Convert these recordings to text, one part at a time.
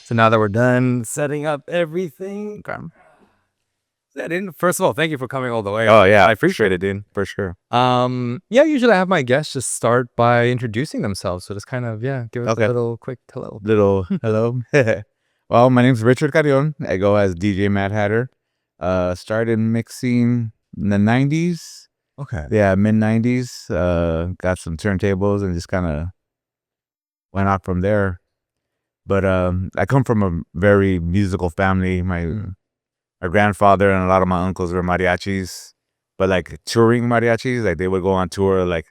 So now that we're done setting up everything, first of all, thank you for coming all the way. Oh yeah, I appreciate it, dude, for sure. Yeah, usually I have my guests just start by introducing themselves. So just kind of give us a little quick hello. Hello. Well, my name's Richard Carrion. I go as DJ Maddhadder. Started mixing in the 90s. Okay. Yeah, mid 90s. Got some turntables and just kind of went out from there. But I come from a very musical family. My grandfather and a lot of my uncles were mariachis, but like touring mariachis. Like they would go on tour, like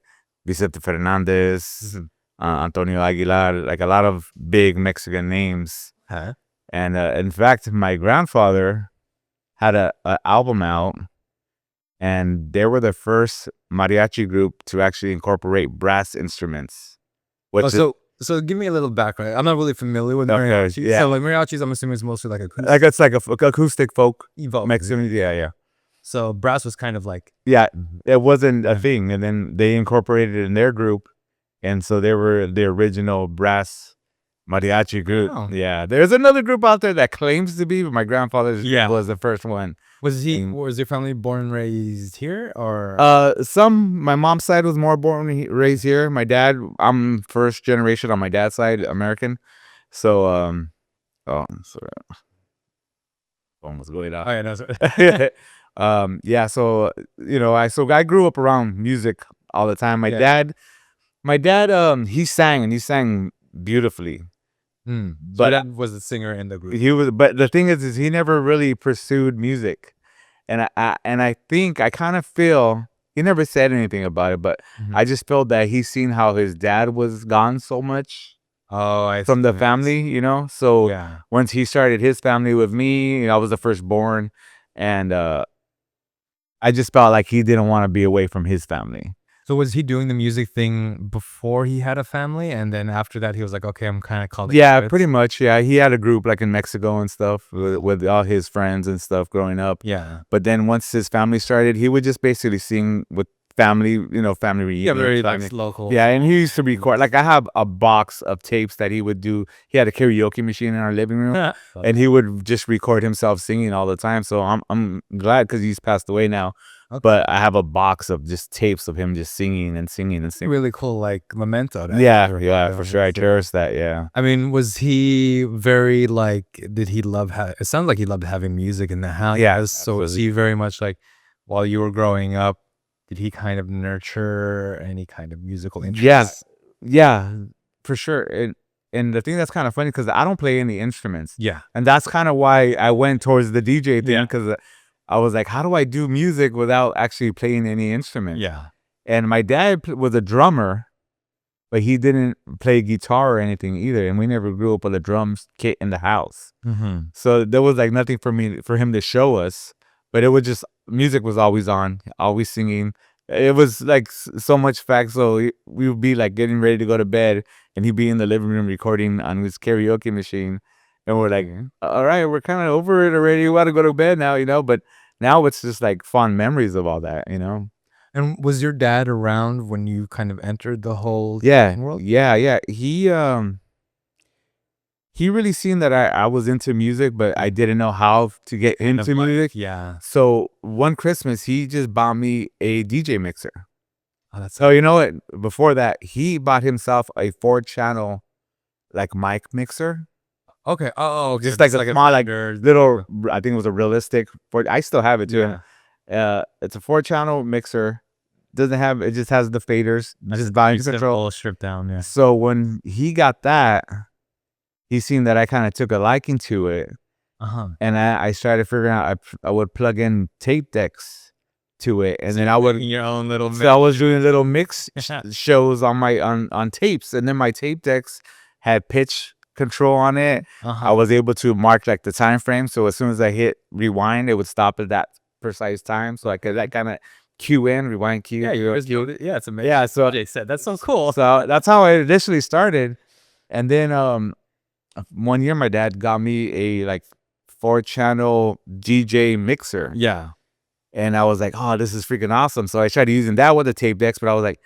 Vicente Fernandez, Antonio Aguilar, like a lot of big Mexican names. Huh? And in fact, my grandfather had a album out, and they were the first mariachi group to actually incorporate brass instruments. So give me a little background. I'm not really familiar with mariachis. Yeah. So like mariachis, I'm assuming it's mostly like acoustic. Like it's like a acoustic folk Evoke. Mexican. Yeah. So brass was kind of like it wasn't a thing, and then they incorporated it in their group, and so they were the original brass mariachi group. Oh. Yeah, there's another group out there that claims to be, but my grandfather was the first one. Was your family born and raised here, or? My mom's side was more born and raised here. My dad, I'm first generation on my dad's side, American. So, sorry. Phone was going off. Oh yeah, no, sorry. Yeah. So I grew up around music all the time. My dad, he sang beautifully. But that was the singer in the group. But the thing is he never really pursued music, and I think I kind of feel he never said anything about it, but I just felt that he's seen how his dad was gone so much. From the family, So once he started his family with me, I was the firstborn, and I just felt like he didn't want to be away from his family. So was he doing the music thing before he had a family, and then after that he was like, okay, I'm kind of called. Yeah, pretty much. Yeah, he had a group like in Mexico and stuff with all his friends and stuff growing up. Yeah. But then once his family started, he would just basically sing with family, family reunions. Yeah, very like local. Yeah, and he used to record. Like I have a box of tapes that he would do. He had a karaoke machine in our living room, and he would just record himself singing all the time. So I'm glad because he's passed away now. Okay. But I have a box of just tapes of him just singing and singing and singing. Really cool, like memento. Yeah, for sure. I cherish that. Yeah. I mean, was he very like? Did he love? It sounds like he loved having music in the house. Yeah. So was he very much like, while you were growing up, did he kind of nurture any kind of musical interest? Yeah, for sure. And the thing that's kind of funny because I don't play any instruments. Yeah. And that's kind of why I went towards the DJ thing because. I was like, how do I do music without actually playing any instrument? Yeah. And my dad was a drummer, but he didn't play guitar or anything either. And we never grew up with a drum kit in the house. So there was like nothing for him to show us. But it was just, music was always on, always singing. It was like so much fact. So we would be like getting ready to go to bed and he'd be in the living room recording on his karaoke machine. And we're like, all right, we're kind of over it already. We want to go to bed now, but now it's just like fond memories of all that, And was your dad around when you kind of entered the whole world? Yeah. He really seen that I was into music, but I didn't know how to get into music. Yeah. So one Christmas, he just bought me a DJ mixer. Oh, that's so you know what? Before that, he bought himself a 4-channel like mic mixer. Okay. Oh, just like a small, like little. I think it was a realistic. I still have it too. Yeah. It's a 4-channel mixer. It just has the faders. Just volume control. Stripped down. Yeah. So when he got that, he seen that I kind of took a liking to it. And I started figuring out I would plug in tape decks to it, and then I would your own little. So I was doing little mix shows on tapes, and then my tape decks had pitch control on it. I was able to mark like the time frame, so as soon as I hit rewind, it would stop at that precise time, so I could like kind of cue in, rewind, cue. Yeah, it's amazing. Yeah, so Jay said that sounds cool. So that's how I initially started, and then one year my dad got me a like 4-channel DJ mixer. Yeah, and I was like, oh, this is freaking awesome. So I tried using that with the tape decks, but I was like,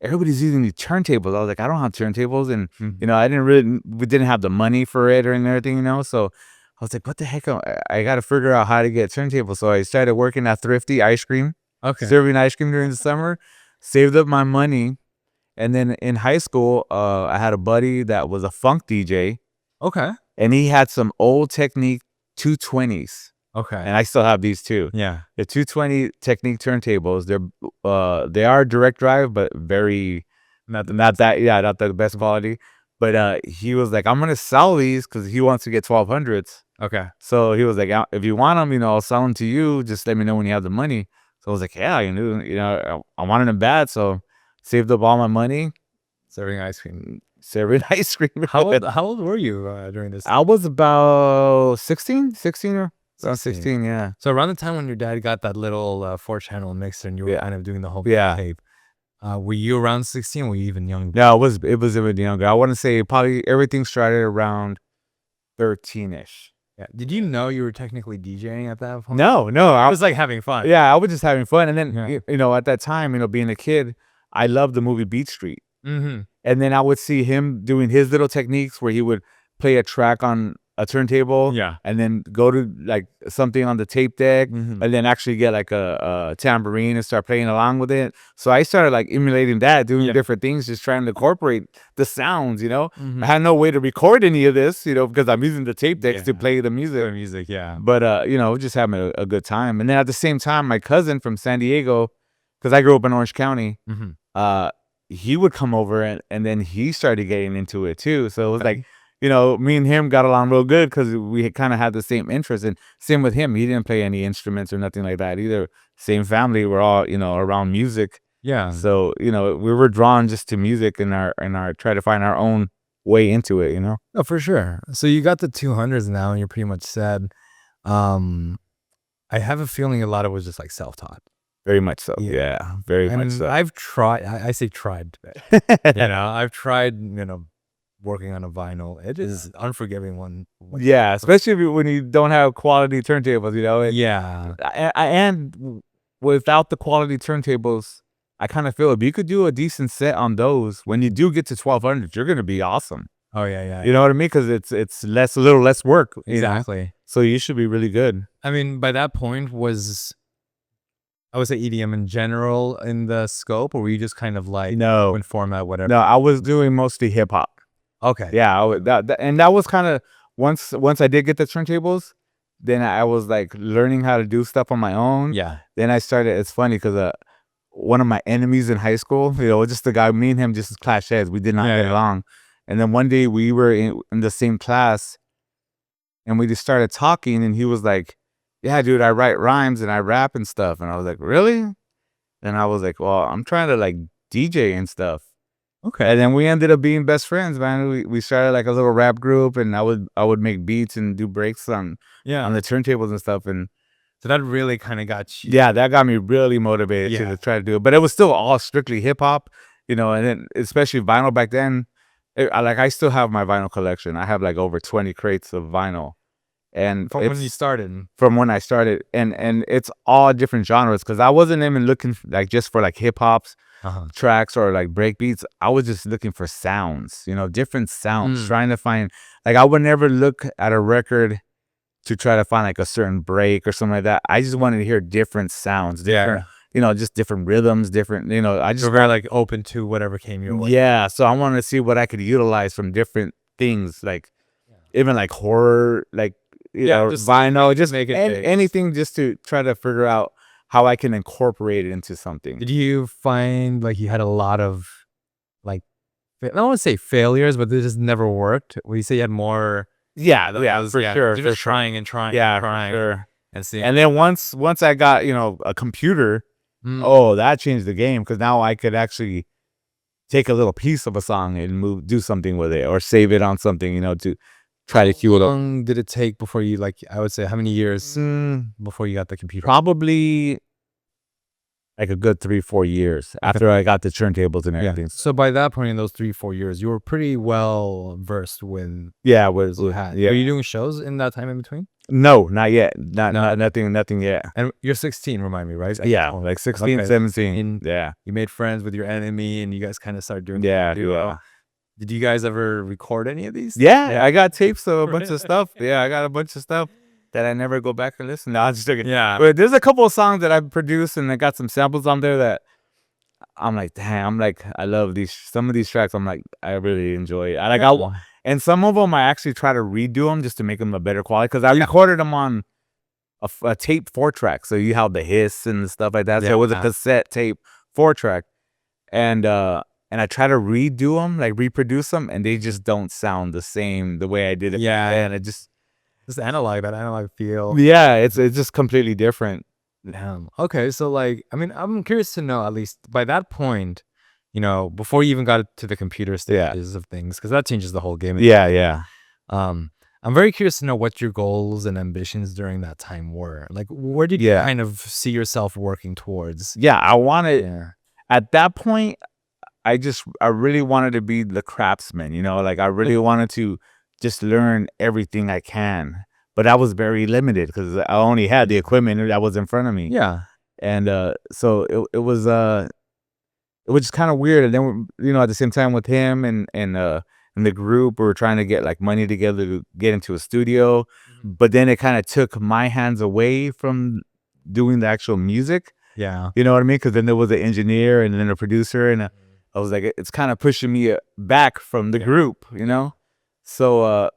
everybody's using these turntables. I was like, I don't have turntables, and we didn't have the money for it or everything, So I was like, what the heck? I got to figure out how to get turntables. So I started working at Thrifty Ice Cream, serving ice cream during the summer. Saved up my money, and then in high school, I had a buddy that was a funk DJ. Okay. And he had some old Technique 220s. Okay. And I still have these too. Yeah. The 220 Technique turntables. They are direct drive, but not the best quality. But he was like, I'm gonna sell these because he wants to get 1200s. Okay. So he was like, if you want them, I'll sell them to you. Just let me know when you have the money. So I was like, yeah, I wanted them bad, so saved up all my money. Serving ice cream. How old were you during this? I was about 16 or around 16, yeah. So around the time when your dad got that little 4-channel mixer and you were kind of doing the whole tape, were you around 16 or were you even younger? No, it was even younger. I want to say probably everything started around 13-ish. Yeah. Did you know you were technically DJing at that point? No. I was like having fun. Yeah, I was just having fun. And then, at that time, being a kid, I loved the movie Beat Street. Mm-hmm. And then I would see him doing his little techniques where he would play a track on a turntable, and then go to like something on the tape deck, and then actually get like a tambourine and start playing along with it. So I started like emulating that, doing different things, just trying to incorporate the sounds. I had no way to record any of this, because I'm using the tape decks to play the music. But just having a good time. And then at the same time, my cousin from San Diego, because I grew up in Orange County, he would come over and then he started getting into it too. So it was like, me and him got along real good because we kind of had the same interests. And same with him. He didn't play any instruments or nothing like that either. Same family. We're all, around music. Yeah. So, we were drawn just to music and try to find our own way into it, Oh, for sure. So you got the 200s now and you're pretty much set. I have a feeling a lot of it was just like self-taught. Very much so. Yeah, very much so. I've tried. I say tried. I've tried. Working on a vinyl. It is unforgiving one. Yeah, especially when you don't have quality turntables. And without the quality turntables, I kind of feel if you could do a decent set on those, when you do get to 1200, you're gonna be awesome. Oh yeah. You know what I mean? Because it's a little less work. Exactly. So you should be really good. I mean, by that point I would say EDM in general in the scope, or were you just kind of like in format, whatever? No, I was doing mostly hip hop. Okay. Yeah, that was kind of once I did get the turntables, then I was like learning how to do stuff on my own. Yeah. Then I started. It's funny because one of my enemies in high school, just the guy, me and him just clashed heads. We did not get along. And then one day we were in the same class, and we just started talking, and he was like, yeah, dude, I write rhymes and I rap and stuff. And I was like, really? And I was like, well, I'm trying to like DJ and stuff. Okay. And then we ended up being best friends, man. We started like a little rap group, and I would make beats and do breaks on the turntables and stuff. And so that really kind of got you. Yeah, that got me really motivated to try to do it. But it was still all strictly hip hop, and then especially vinyl back then. I still have my vinyl collection. I have like over 20 crates of vinyl. And from when you started, and it's all different genres because I wasn't even looking like just for like hip hop's tracks or like break beats. I was just looking for sounds, different sounds, trying to find like I would never look at a record to try to find like a certain break or something like that. I just wanted to hear different sounds, different, just different rhythms, different, I just You're very like open to whatever came your way. Yeah, so I wanted to see what I could utilize from different things, like even like horror, like. Just vinyl, just make it anything just to try to figure out how I can incorporate it into something. Did you find like you had a lot of like, I don't want to say failures, but this just never worked? Would you say you had more? Yeah, for sure. You're just trying and trying. Yeah, trying, for sure. And see. And then once I got a computer, that changed the game because now I could actually take a little piece of a song and do something with it or save it on something, to try to cue it up. How long did it take before you I would say how many years before you got the computer? Probably like a good 3-4 years after I got the turntables and everything. Yeah. So by that point in those 3-4 years, you were pretty well versed with what you had. Yeah. Were you doing shows in that time in between? No, not yet. Nothing yet. And you're 16, remind me, right? Yeah, like 16, Okay. 17. And yeah. you made friends with your enemy, and you guys kind of started doing Yeah, duo. yeah. Did you guys ever record any of these? Yeah, I got tapes of a bunch of stuff. Yeah, I got a bunch of stuff that I never go back and listen. No, I'm just joking. Yeah. But there's a couple of songs that I've produced, and I got some samples on there that I'm like, damn, I'm like, I love these. Some of these tracks, I'm like, I really enjoy it. And some of them I actually try to redo them just to make them a better quality because I recorded them on a tape 4-track. So you have the hiss and stuff like that. So it was a cassette tape 4-track, and I try to redo them, like reproduce them, and they just don't sound the same the way I did it. Yeah. And it just analog, that analog feel. Yeah, it's just completely different. Damn. Okay, so like, I mean, I'm curious to know, at least by that point, you know, before you even got to the computer stages of things, because that changes the whole game. Yeah. I'm very curious to know what your goals and ambitions during that time were. Like, where did you kind of see yourself working towards? Yeah, I wanted at that point. I really wanted to be the craftsman, you know, like I really wanted to just learn everything I can, but I was very limited because I only had the equipment that was in front of me. Yeah. And so it was just kind of weird. And then, you know, at the same time with him and the group, we were trying to get like money together to get into a studio, but then it kind of took my hands away from doing the actual music. Yeah. You know what I mean? Because then there was an engineer and then a producer, and I was like, it's kind of pushing me back from the group, you know? So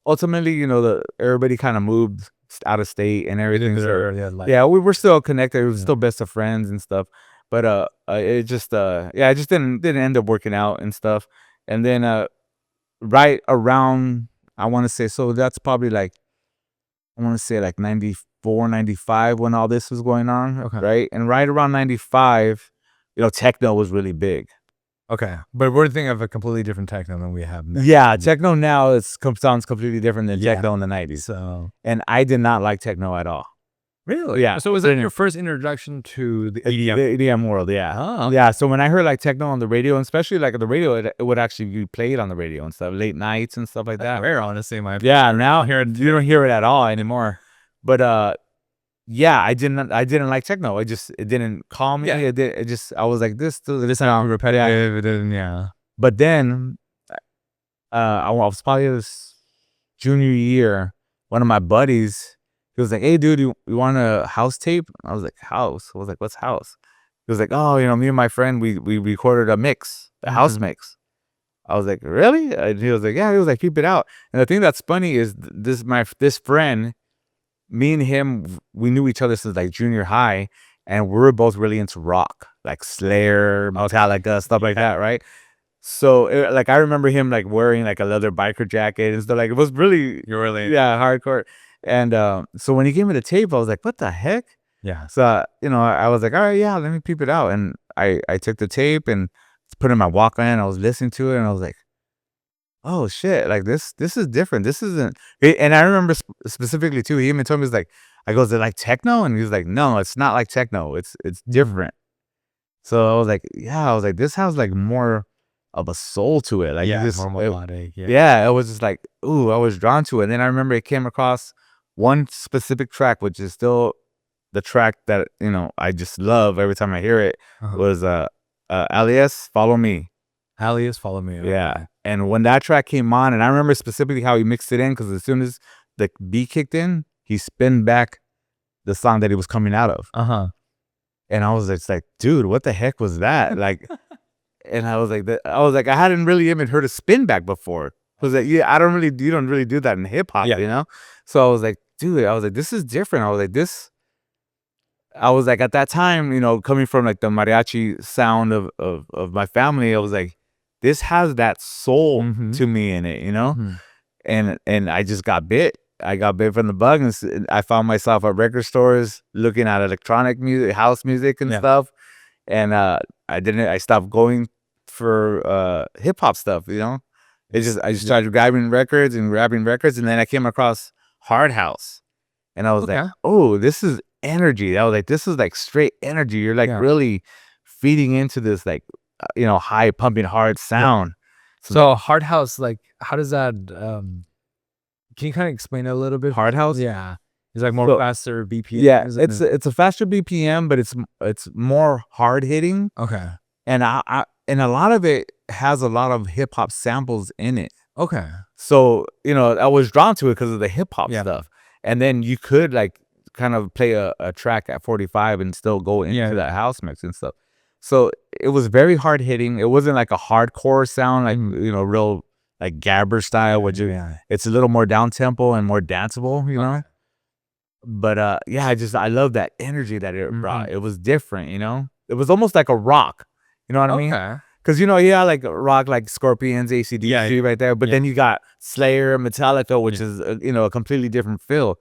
ultimately, you know, everybody kind of moved out of state and everything. We were still connected. We were still best of friends and stuff. But it just it just didn't end up working out and stuff. And then right around, I want to say, so that's probably like, I want to say like 94, 95 when all this was going on, right? And right around 95, you know, techno was really big. Okay, but we're thinking of a completely different techno than we have now. Yeah, techno now sounds completely different than techno in the 90s. So, and I did not like techno at all. Really? Yeah. So was that your first introduction to the EDM? The EDM world, yeah. Oh. Yeah, so when I heard like techno on the radio, and especially like the radio, it would actually be played on the radio and stuff, late nights and stuff like that. Rare, honestly, Yeah, now you don't hear it at all anymore. But yeah, I didn't like techno. It didn't call me. Yeah. I was like, this sounds repetitive. Yeah. But then I was probably this junior year, one of my buddies, he was like, hey dude, you want a house tape? I was like, house? I was like, what's house? He was like, oh, you know, me and my friend, we recorded a house mix. I was like, really? And he was like, yeah. He was like, keep it out. And the thing that's funny is this friend, me and him, we knew each other since like junior high, and we were both really into rock, like Slayer, Metallica, stuff like that, right? So like I remember him like wearing like a leather biker jacket and stuff. Like it was really hardcore. And so when he gave me the tape, I was like, what the heck? Yeah. So you know, I was like, all right, yeah, let me peep it out. And I took the tape and put it in my Walkman. I was listening to it, and I was like, oh shit, like this is different. This isn't. And I remember specifically too, he even told me, he's like, I goes, is it like techno? And he was like, no, it's not like techno. It's different. So I was like, this has like more of a soul to it. Like more melodic. Yeah, it was just like, ooh, I was drawn to it. And then I remember it came across one specific track, which is still the track that, you know, I just love every time I hear it, was Alias, Follow Me. Alias, Follow Me. Okay. Yeah. And when that track came on, and I remember specifically how he mixed it in, because as soon as the beat kicked in, he spun back the song that he was coming out of. And I was just like, dude, what the heck was that? Like, and I was like, I hadn't really even heard a spin back before. I was like, you don't really do that in hip hop, you know? So I was like, dude, this is different. I was like, at that time, you know, coming from like the mariachi sound of my family, I was like, this has that soul to me in it, you know? And I just got bit. I got bit from the bug, and I found myself at record stores looking at electronic music, house music and stuff. And I stopped going for hip hop stuff, you know? I just started grabbing records, and then I came across Hard House. And I was like, oh, this is energy. I was like, this is like straight energy. You're like really feeding into this like you know, high pumping hard sound. So Hard House, like, how does that Can you kind of explain it a little bit? Hard house? Yeah. It's like more So, faster BPM. yeah, it's a faster BPM, but it's more hard hitting, Okay. and and a lot of it has a lot of hip hop samples in it. Okay. So, I was drawn to it because of the hip hop Yeah. stuff. And then you could like kind of play a track at 45 and still go into that house mix and stuff. So it was very hard hitting. It wasn't like a hardcore sound, like, real like Gabber style, which it's a little more down tempo and more danceable, know. But I love that energy that it brought. It was different, It was almost like a rock. You know what I mean? Okay. Because, like rock like Scorpions, AC/DC right there. But then you got Slayer, Metallica, which is, a completely different feel.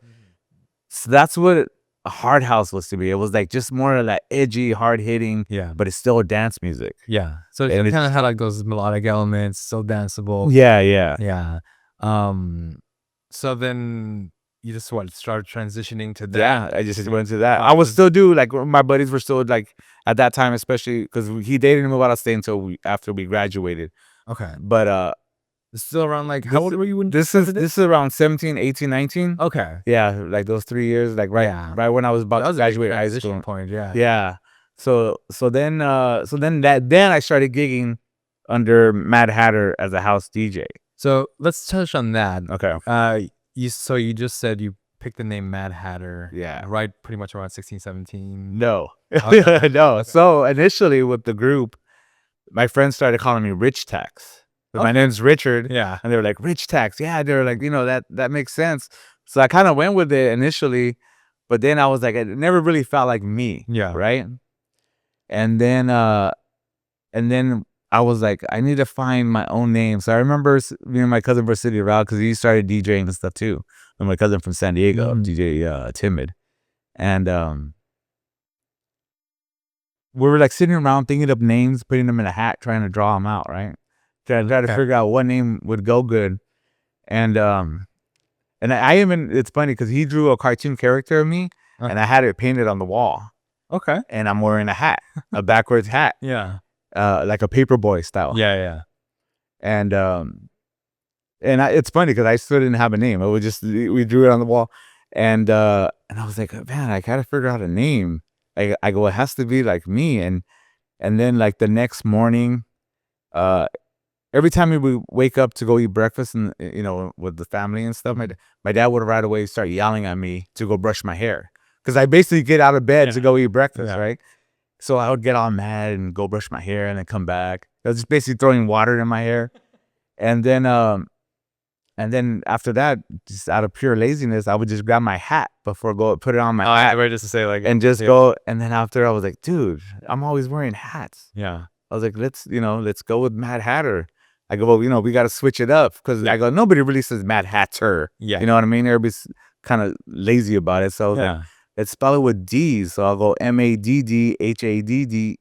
So that's what a hard house was to me. It was like just more of that edgy, hard hitting, but it's still dance music. Yeah. So it kind of had like those melodic elements, so danceable. Yeah, yeah. Yeah. So then you just started transitioning to that. Yeah, I just went to that. I would still do like my buddies were still like at that time, especially because he dated me without staying until after we graduated. Okay. But still around like how old were you when this is around 17, 18, 19. Okay. Yeah, like those 3 years, like right when I was about to graduate high school. Point, yeah. Yeah. So then I started gigging under Maddhadder as a house DJ. So let's touch on that. Okay. You just said you picked the name Maddhadder. Yeah. Right, pretty much around 16, 17. No. Okay. No. Okay. So initially with the group, my friends started calling me Rich Tax. My name's Richard. Yeah. And they were like, Rich Tax. Yeah, they were like, that makes sense. So I kind of went with it initially, but then I was like, it never really felt like me. Yeah. Right. And then I was like, I need to find my own name. So I remember me and my cousin from City Route, because he started DJing and stuff too. And my cousin from San Diego, DJ Timid. And we were like sitting around thinking of names, putting them in a hat, trying to draw them out, right? Trying to figure out what name would go good. And it's funny because he drew a cartoon character of me, and I had it painted on the wall. Okay. And I'm wearing a hat, a backwards hat. Yeah. Like a paperboy style. Yeah, yeah. And it's funny because I still didn't have a name. It was just, we drew it on the wall, and I was like, man, I gotta figure out a name. I go, it has to be like me. And then like the next morning, every time we would wake up to go eat breakfast and with the family and stuff, my dad would right away start yelling at me to go brush my hair, because I basically get out of bed to go eat breakfast, right? So I would get all mad and go brush my hair and then come back. I was just basically throwing water in my hair. And then after that, just out of pure laziness, I would just grab my hat put it on my hat. Right, just to say like, and just go. And then after, I was like, dude, I'm always wearing hats. Yeah. I was like, let's go with Maddhadder. I go, well, we got to switch it up, because I go, nobody really says Maddhadder. Yeah. You know what I mean? Everybody's kind of lazy about it. So I was like, let's spell it with D's. So I'll go Maddhadder.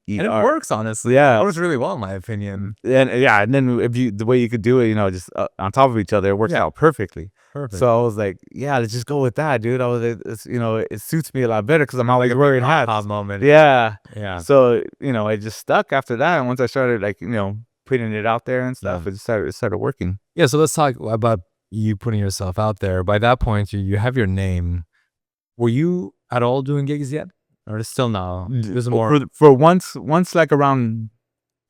And it works, honestly. Yeah. It works really well, in my opinion. And then the way you could do it, just on top of each other, it works out perfectly. Perfect. So I was like, yeah, let's just go with that, dude. I was like, it suits me a lot better because I'm always wearing hats. Hot moment. Yeah. Yeah. So, it just stuck after that. And once I started putting it out there and stuff, it started working. Yeah. So let's talk about you putting yourself out there. By that point, you have your name. Were you at all doing gigs yet, or still now? There's more for once like around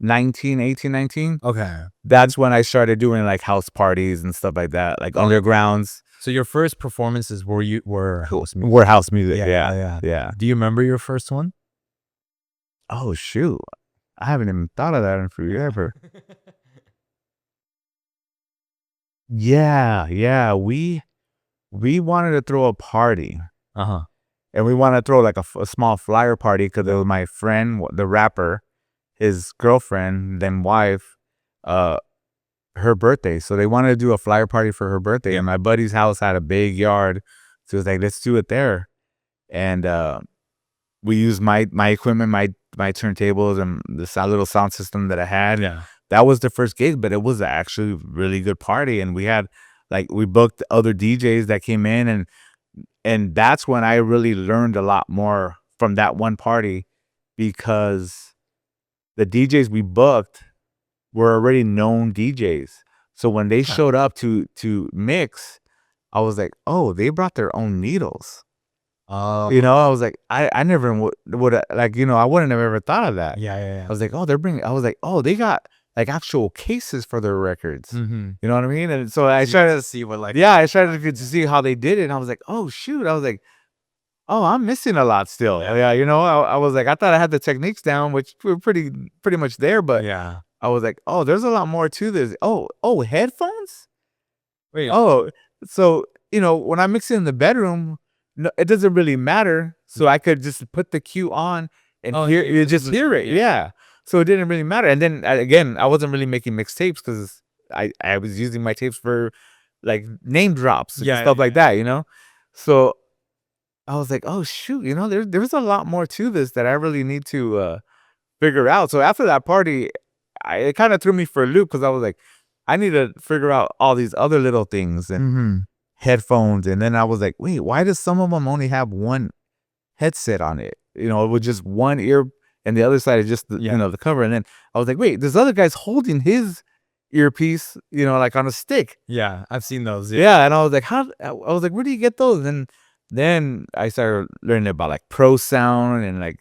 18, 19. Okay. That's when I started doing like house parties and stuff like that, like undergrounds. So your first performances were house music. Were house music. Yeah. Do you remember your first one? Oh shoot, I haven't even thought of that in forever. Yeah. We wanted to throw a party. And we wanted to throw like a small flyer party, because it was my friend, the rapper, his girlfriend, then wife, her birthday. So they wanted to do a flyer party for her birthday. And my buddy's house had a big yard. So it was like, let's do it there. And we used my equipment, my turntables, and the little sound system that I had. Yeah. That was the first gig, but it was actually a really good party. And we had we booked other DJs that came in, and that's when I really learned a lot more from that one party, because the DJs we booked were already known DJs. So when they showed up to mix, I was like, oh, they brought their own needles. Oh. I was like, I never would like, I wouldn't have ever thought of that. Yeah. I was like, oh, I was like, oh, they got like actual cases for their records. Mm-hmm. You know what I mean? And so I tried to see what like. Yeah, I tried to see how they did it. And I was like, oh shoot. I was like, oh, I'm missing a lot still. Yeah, I was like, I thought I had the techniques down, which were pretty much there, but Yeah. I was like, oh, there's a lot more to this. Oh, headphones? Wait. Oh, so when I mix it in the bedroom, no, it doesn't really matter. So I could just put the cue on and you just hear it. Yeah. So it didn't really matter. And then again, I wasn't really making mixtapes because I was using my tapes for like name drops and stuff like that, So I was like, oh shoot, there's a lot more to this that I really need to figure out. So after that party, it kind of threw me for a loop because I was like, I need to figure out all these other little things and headphones. And then I was like, wait, why does some of them only have one headset on it? With just one ear and the other side is just the cover. And then I was like, wait, this other guy's holding his earpiece, like on a stick. Yeah, I've seen those. Yeah, and I was like, where do you get those? And then I started learning about like Pro Sound and like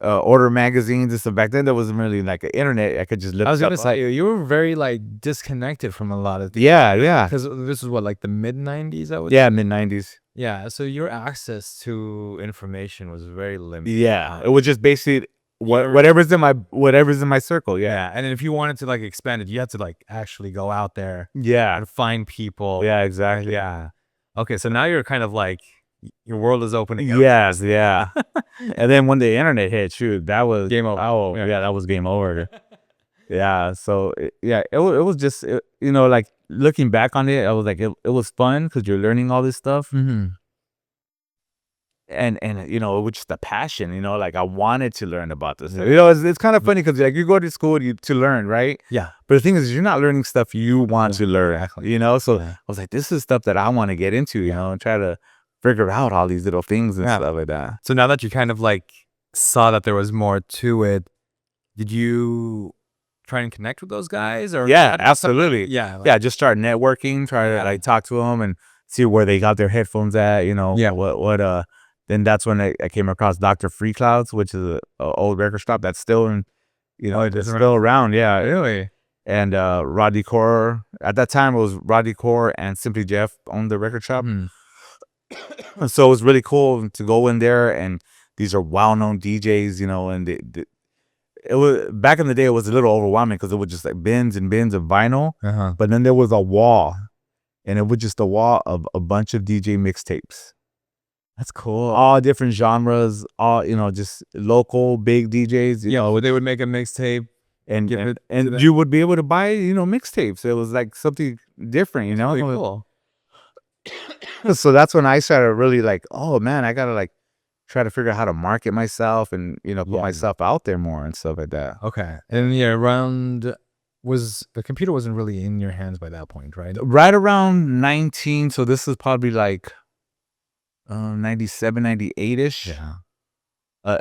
order magazines and stuff. Back then there wasn't really like an internet. I could just look. I was gonna say you were very like disconnected from a lot of things. Yeah. Because this was what, like the mid-90s, I would. Yeah, mid-90s. Yeah, so your access to information was very limited. Yeah, it was just basically whatever's in my circle. Yeah, and then if you wanted to like expand it, you had to like actually go out there. Yeah, and find people. Yeah, exactly. Yeah. Okay, so now you're kind of like your world is opening up. Yes, yeah. And then when the internet hit, shoot, that was game over. Oh, yeah, that was game over. Yeah, so it was just like looking back on it, I was like, it was fun because you're learning all this stuff. Mm-hmm. And it was just a passion, like I wanted to learn about this. It's kind of funny because like you go to school to learn, right? Yeah. But the thing is, you're not learning stuff you want to learn. Exactly. So I was like, this is stuff that I want to get into, and try to figure out all these little things and stuff like that. So now that you kind of like saw that there was more to it, did you try and connect with those guys? Or yeah, absolutely. Yeah. Just start networking, try to like talk to them and see where they got their headphones at. What then that's when I came across Dr. Free Clouds, which is a old record shop that's still in, it's still around. Yeah, really. And Roddy Core, at that time it was Roddy Core and Simply Jeff owned the record shop. So it was really cool to go in there, and these are well-known DJs, and it was back in the day. It was a little overwhelming because it was just like bins and bins of vinyl, but then there was a wall, and it was just a wall of a bunch of DJ mixtapes. That's cool. All different genres, all just local big DJs. They would make a mixtape and you would be able to buy mixtapes. It was like something different, Really cool. So that's when I started really like, oh man, I gotta like try to figure out how to market myself and put myself out there more and stuff like that. Okay. And the computer wasn't really in your hands by that point, right? Right around 19, so this is probably like 97, 98-ish. Yeah.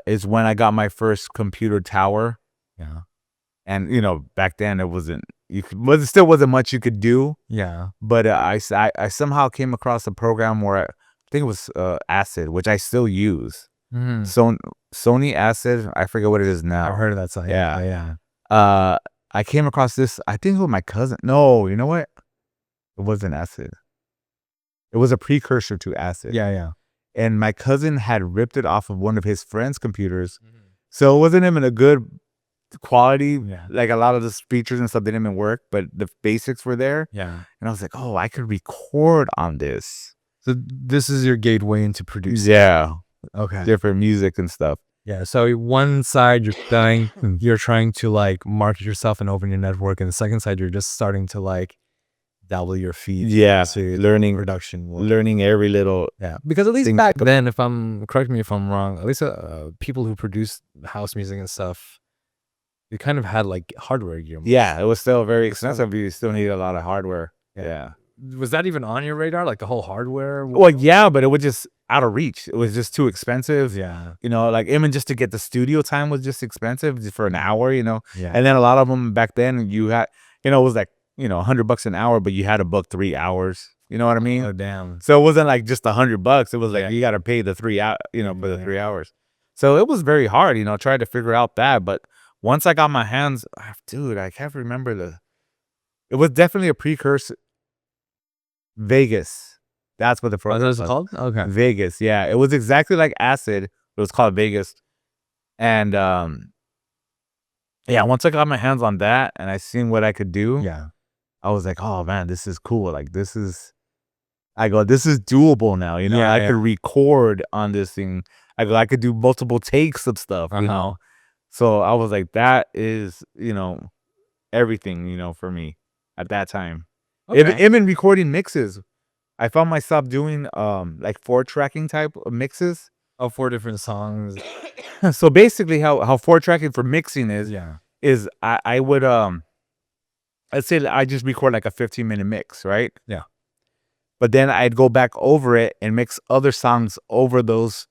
Is when I got my first computer tower. Yeah. And back then it still wasn't much you could do. Yeah. But I somehow came across a program where I think it was Acid, which I still use. So Sony Acid, I forget what it is now. I've heard of that site. Yeah. I came across this, I think it was my cousin. No, you know what? It wasn't Acid. It was a precursor to Acid. Yeah. And my cousin had ripped it off of one of his friend's computers. So it wasn't even a good quality. Yeah. Like a lot of the features and stuff didn't even work, but the basics were there. Yeah. And I was like, oh, I could record on this. So this is your gateway into producing. Yeah. Okay. Different music and stuff. Yeah. So one side you're trying to like market yourself and open your network, and the second side you're just starting to like dabble your feet. Yeah. So learning production work. Learning every little. Yeah. Because at least back then, correct me if I'm wrong, at least people who produced house music and stuff, they kind of had like hardware gear. Yeah. It was still very expensive. You still need a lot of hardware. Yeah. Was that even on your radar? Like the whole hardware? Well, yeah, but it was just out of reach. It was just too expensive. Yeah. Like even just to get the studio time was just expensive for an hour, Yeah. And then a lot of them back then you had, it was like, $100 an hour, but you had to book 3 hours. You know what I mean? Oh, damn. So it wasn't like just $100. It was like, you got to pay the 3 hour, for the 3 hours. So it was very hard, trying to figure out that. But once I got my hands, dude, I can't remember it was definitely a precursor. Vegas. That's what the program was called? Okay. Vegas. Yeah. It was exactly like acid. It was called Vegas. And, yeah, once I got my hands on that and I seen what I could do, I was like, oh man, this is cool. Like this is doable now. I could record on this thing. I could do multiple takes of stuff, So I was like, that is, everything, for me at that time. Okay. Even recording mixes, I found myself doing like 4-tracking type of mixes. Oh, 4 different songs. So basically how 4-tracking for mixing is I would let's say I just record like a 15-minute mix, right? Yeah. But then I'd go back over it and mix other songs over those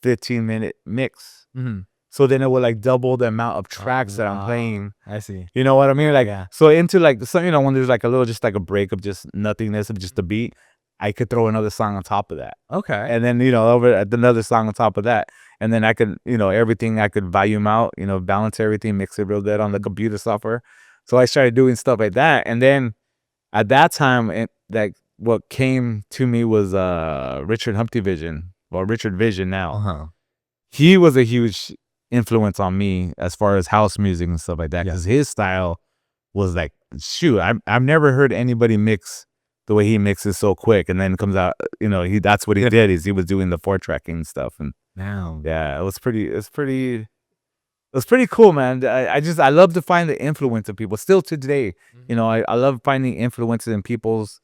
15-minute mix. Mm-hmm. So then it would like double the amount of tracks that I'm playing. I see. You know what I mean? Like, so into like some, when there's like a little, just like a break of just nothingness of just the beat, I could throw another song on top of that. Okay. And then, over another song on top of that. And then I could, everything I could volume out, balance everything, mix it real good on the computer software. So I started doing stuff like that. And then at that time, what came to me was Richard Humpty Vision, or Richard Vision now. Uh-huh. He was a huge influence on me as far as house music and stuff like that, because his style was like, shoot, I've never heard anybody mix the way he mixes so quick, and then comes out, that's what he did, is he was doing the 4-tracking stuff. And it was pretty cool, man. I love to find the influence of people still to today. I love finding influences in people's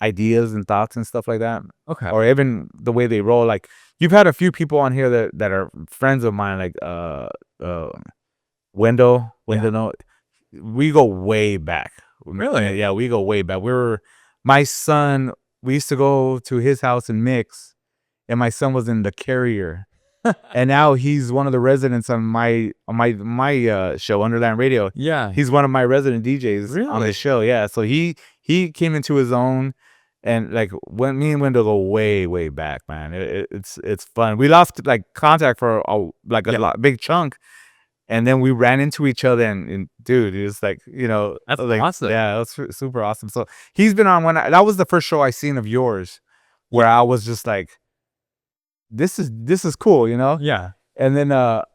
ideas and thoughts and stuff like that. Okay. Or even the way they roll. Like, you've had a few people on here that are friends of mine, like Wendell. We go way back. Really? Yeah, we go way back. My son, we used to go to his house and mix, and my son was in the Carrier. And now he's one of the residents on my show, Underland Radio. Yeah. He's one of my resident DJs on the show. Yeah. So he came into his own, and like, when me and Wendell go way, way back, man. It's fun. We lost like contact for a big chunk, and then we ran into each other, and dude, it was like, that's like, awesome. Yeah, that's super awesome. So he's been on that was the first show I seen of yours, where I was just like, this is cool, Yeah. And then I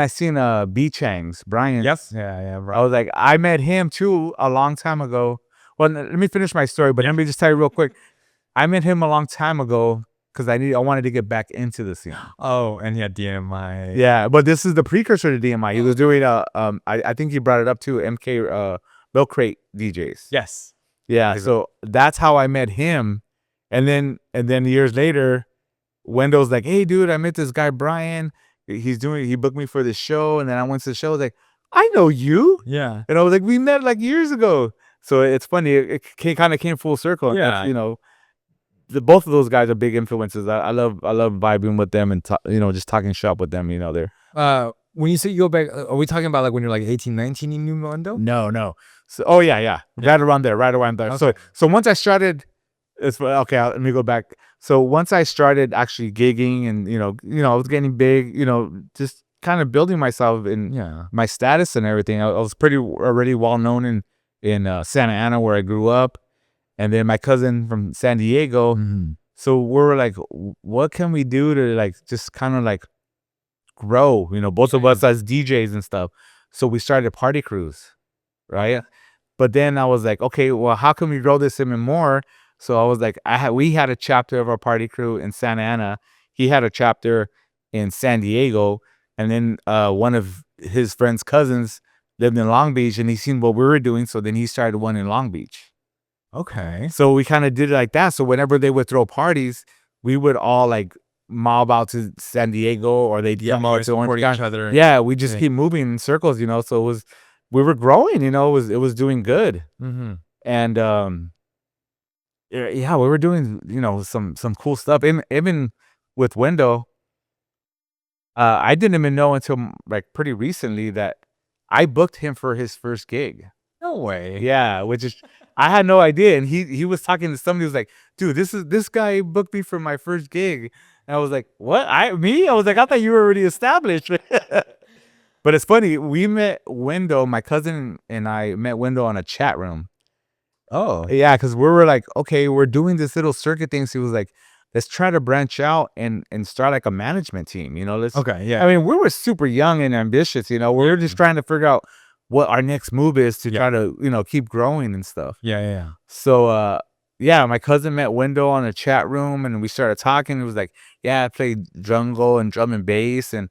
seen B Chang's Brian. Yes. Yeah. I was like, I met him too a long time ago. Well, let me finish my story, but let me just tell you real quick. I met him a long time ago because I wanted to get back into the scene. Oh, and he had DMI. Yeah, but this is the precursor to DMI. He was doing I think he brought it up too, MK Milk Crate DJs. Yes. Yeah, so that's how I met him. And then years later, Wendell's like, hey dude, I met this guy Brian. He booked me for this show, and then I went to the show. I was like, I know you. Yeah. And I was like, we met like years ago. So it's funny. It kind of came full circle. Yeah. Both of those guys are big influences. I love vibing with them and just talking shop with them. They're when you say you go back, are we talking about like when you're like 18, 19 in New Wendell? No. So yeah. Right around there. Okay. So once I started, let me go back. So once I started actually gigging, and I was getting big, just kind of building myself in my status and everything. I was pretty already well known in Santa Ana, where I grew up, and then my cousin from San Diego. Mm-hmm. So we're like, what can we do to like just kind of like grow? Both of us as DJs and stuff. So we started a party cruise, right? But then I was like, okay, well, how can we grow this even more? So I was like, we had a chapter of our party crew in Santa Ana. He had a chapter in San Diego, and then one of his friend's cousins lived in Long Beach, and he seen what we were doing. So then he started one in Long Beach. Okay. So we kind of did it like that. So whenever they would throw parties, we would all like mob out to San Diego, or they'd come out to Orange County. Each other. Yeah, we just keep moving in circles, So we were growing, it was doing good. Mm-hmm. And yeah, we were doing, some cool stuff. Even with Wendell, I didn't even know until like pretty recently that I booked him for his first gig. No way. Yeah, which is I had no idea. And he was talking to somebody who was like, dude, this guy booked me for my first gig. And I was like, what? Me? I was like, I thought you were already established. But it's funny. We met Wendell, my cousin and I met Wendell on a chat room. Oh. Yeah, because we were like, okay, we're doing this little circuit thing. So he was like, let's try to branch out and start like a management team. Let's. Okay. Yeah. I mean, we were super young and ambitious. We were just trying to figure out what our next move is to try to keep growing and stuff. Yeah. So yeah, my cousin met Wendell on a chat room and we started talking. It was like, yeah, I played jungle and drum and bass, and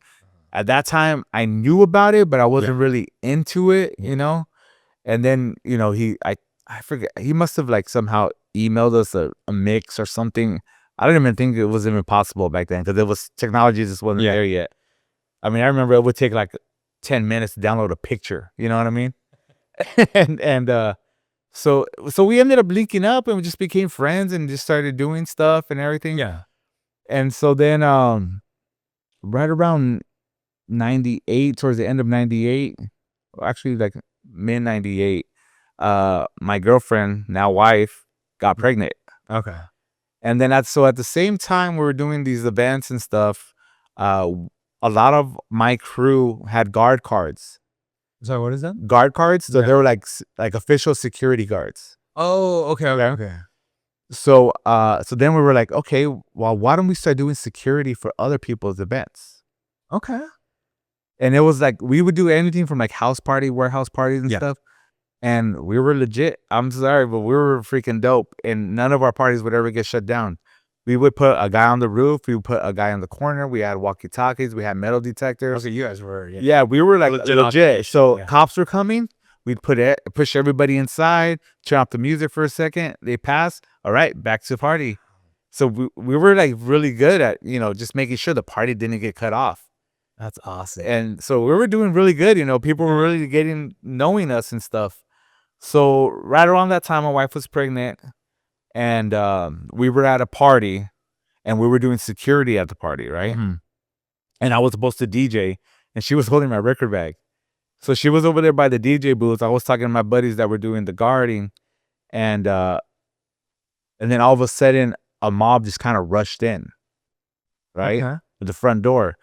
at that time I knew about it, but I wasn't really into it. And then I forget, he must have like somehow emailed us a mix or something. I don't even think it was even possible back then because technology just wasn't there yet. I mean, I remember it would take like 10 minutes to download a picture. You know what I mean? So we ended up linking up and we just became friends and just started doing stuff and everything. Yeah. And so then right around 98, towards the end of 98, actually like mid 98, my girlfriend, now wife, got pregnant. Okay. And then at the same time we were doing these events and stuff, a lot of my crew had guard cards. Sorry, what is that? Guard cards. So they were like official security guards. Oh, okay. So then we were like, okay, well, why don't we start doing security for other people's events? Okay. And it was like we would do anything from like warehouse parties and stuff. And we were legit. I'm sorry, but we were freaking dope. And none of our parties would ever get shut down. We would put a guy on the roof. We would put a guy in the corner. We had walkie-talkies. We had metal detectors. Okay, you guys were. Yeah, we were like legit. So cops were coming. We'd push everybody inside, turn off the music for a second. They pass. All right, back to the party. So we were like really good at, just making sure the party didn't get cut off. That's awesome. And so we were doing really good. People were really knowing us and stuff. So right around that time, my wife was pregnant, and we were at a party, and we were doing security at the party, right? Mm-hmm. And I was supposed to DJ, and she was holding my record bag. So she was over there by the DJ booth. I was talking to my buddies that were doing the guarding, and then all of a sudden, a mob just kind of rushed in, right? Okay. At the front door.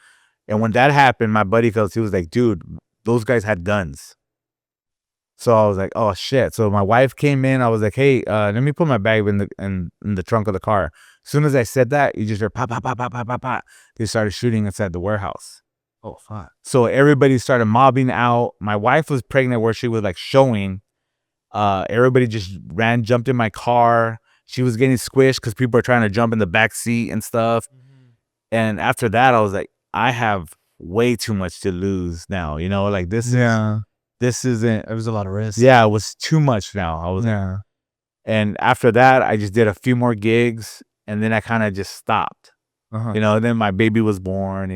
And when that happened, my buddy he was like, dude, those guys had guns. So I was like, oh shit. So my wife came in. I was like, hey, let me put my bag in the trunk of the car. As soon as I said that, you just heard pop, pop, pop, pop, pop, pop, pop. They started shooting inside the warehouse. Oh, fuck. So everybody started mobbing out. My wife was pregnant where she was like showing. Everybody just jumped in my car. She was getting squished because people are trying to jump in the back seat and stuff. Mm-hmm. And after that, I was like, I have way too much to lose now. Like this isn't. It was a lot of risk. Yeah, it was too much now. And after that, I just did a few more gigs, and then I kind of just stopped. Uh-huh. Then my baby was born.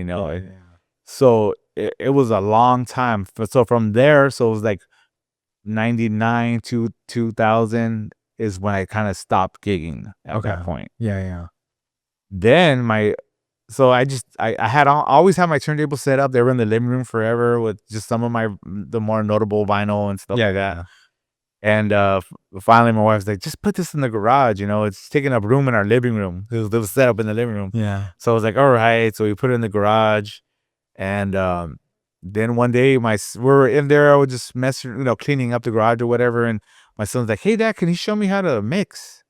So it was a long time. So from there, so it was like 99 to 2000 is when I kind of stopped gigging at that point. Yeah. Then So I always had my turntable set up. They were in the living room forever with just some of the more notable vinyl and stuff like that. Yeah. And finally, my wife's like, just put this in the garage. It's taking up room in our living room. It was set up in the living room. Yeah. So I was like, all right. So we put it in the garage. And then one day, we were in there. I was just messing, cleaning up the garage or whatever. And my son's like, hey, Dad, can you show me how to mix?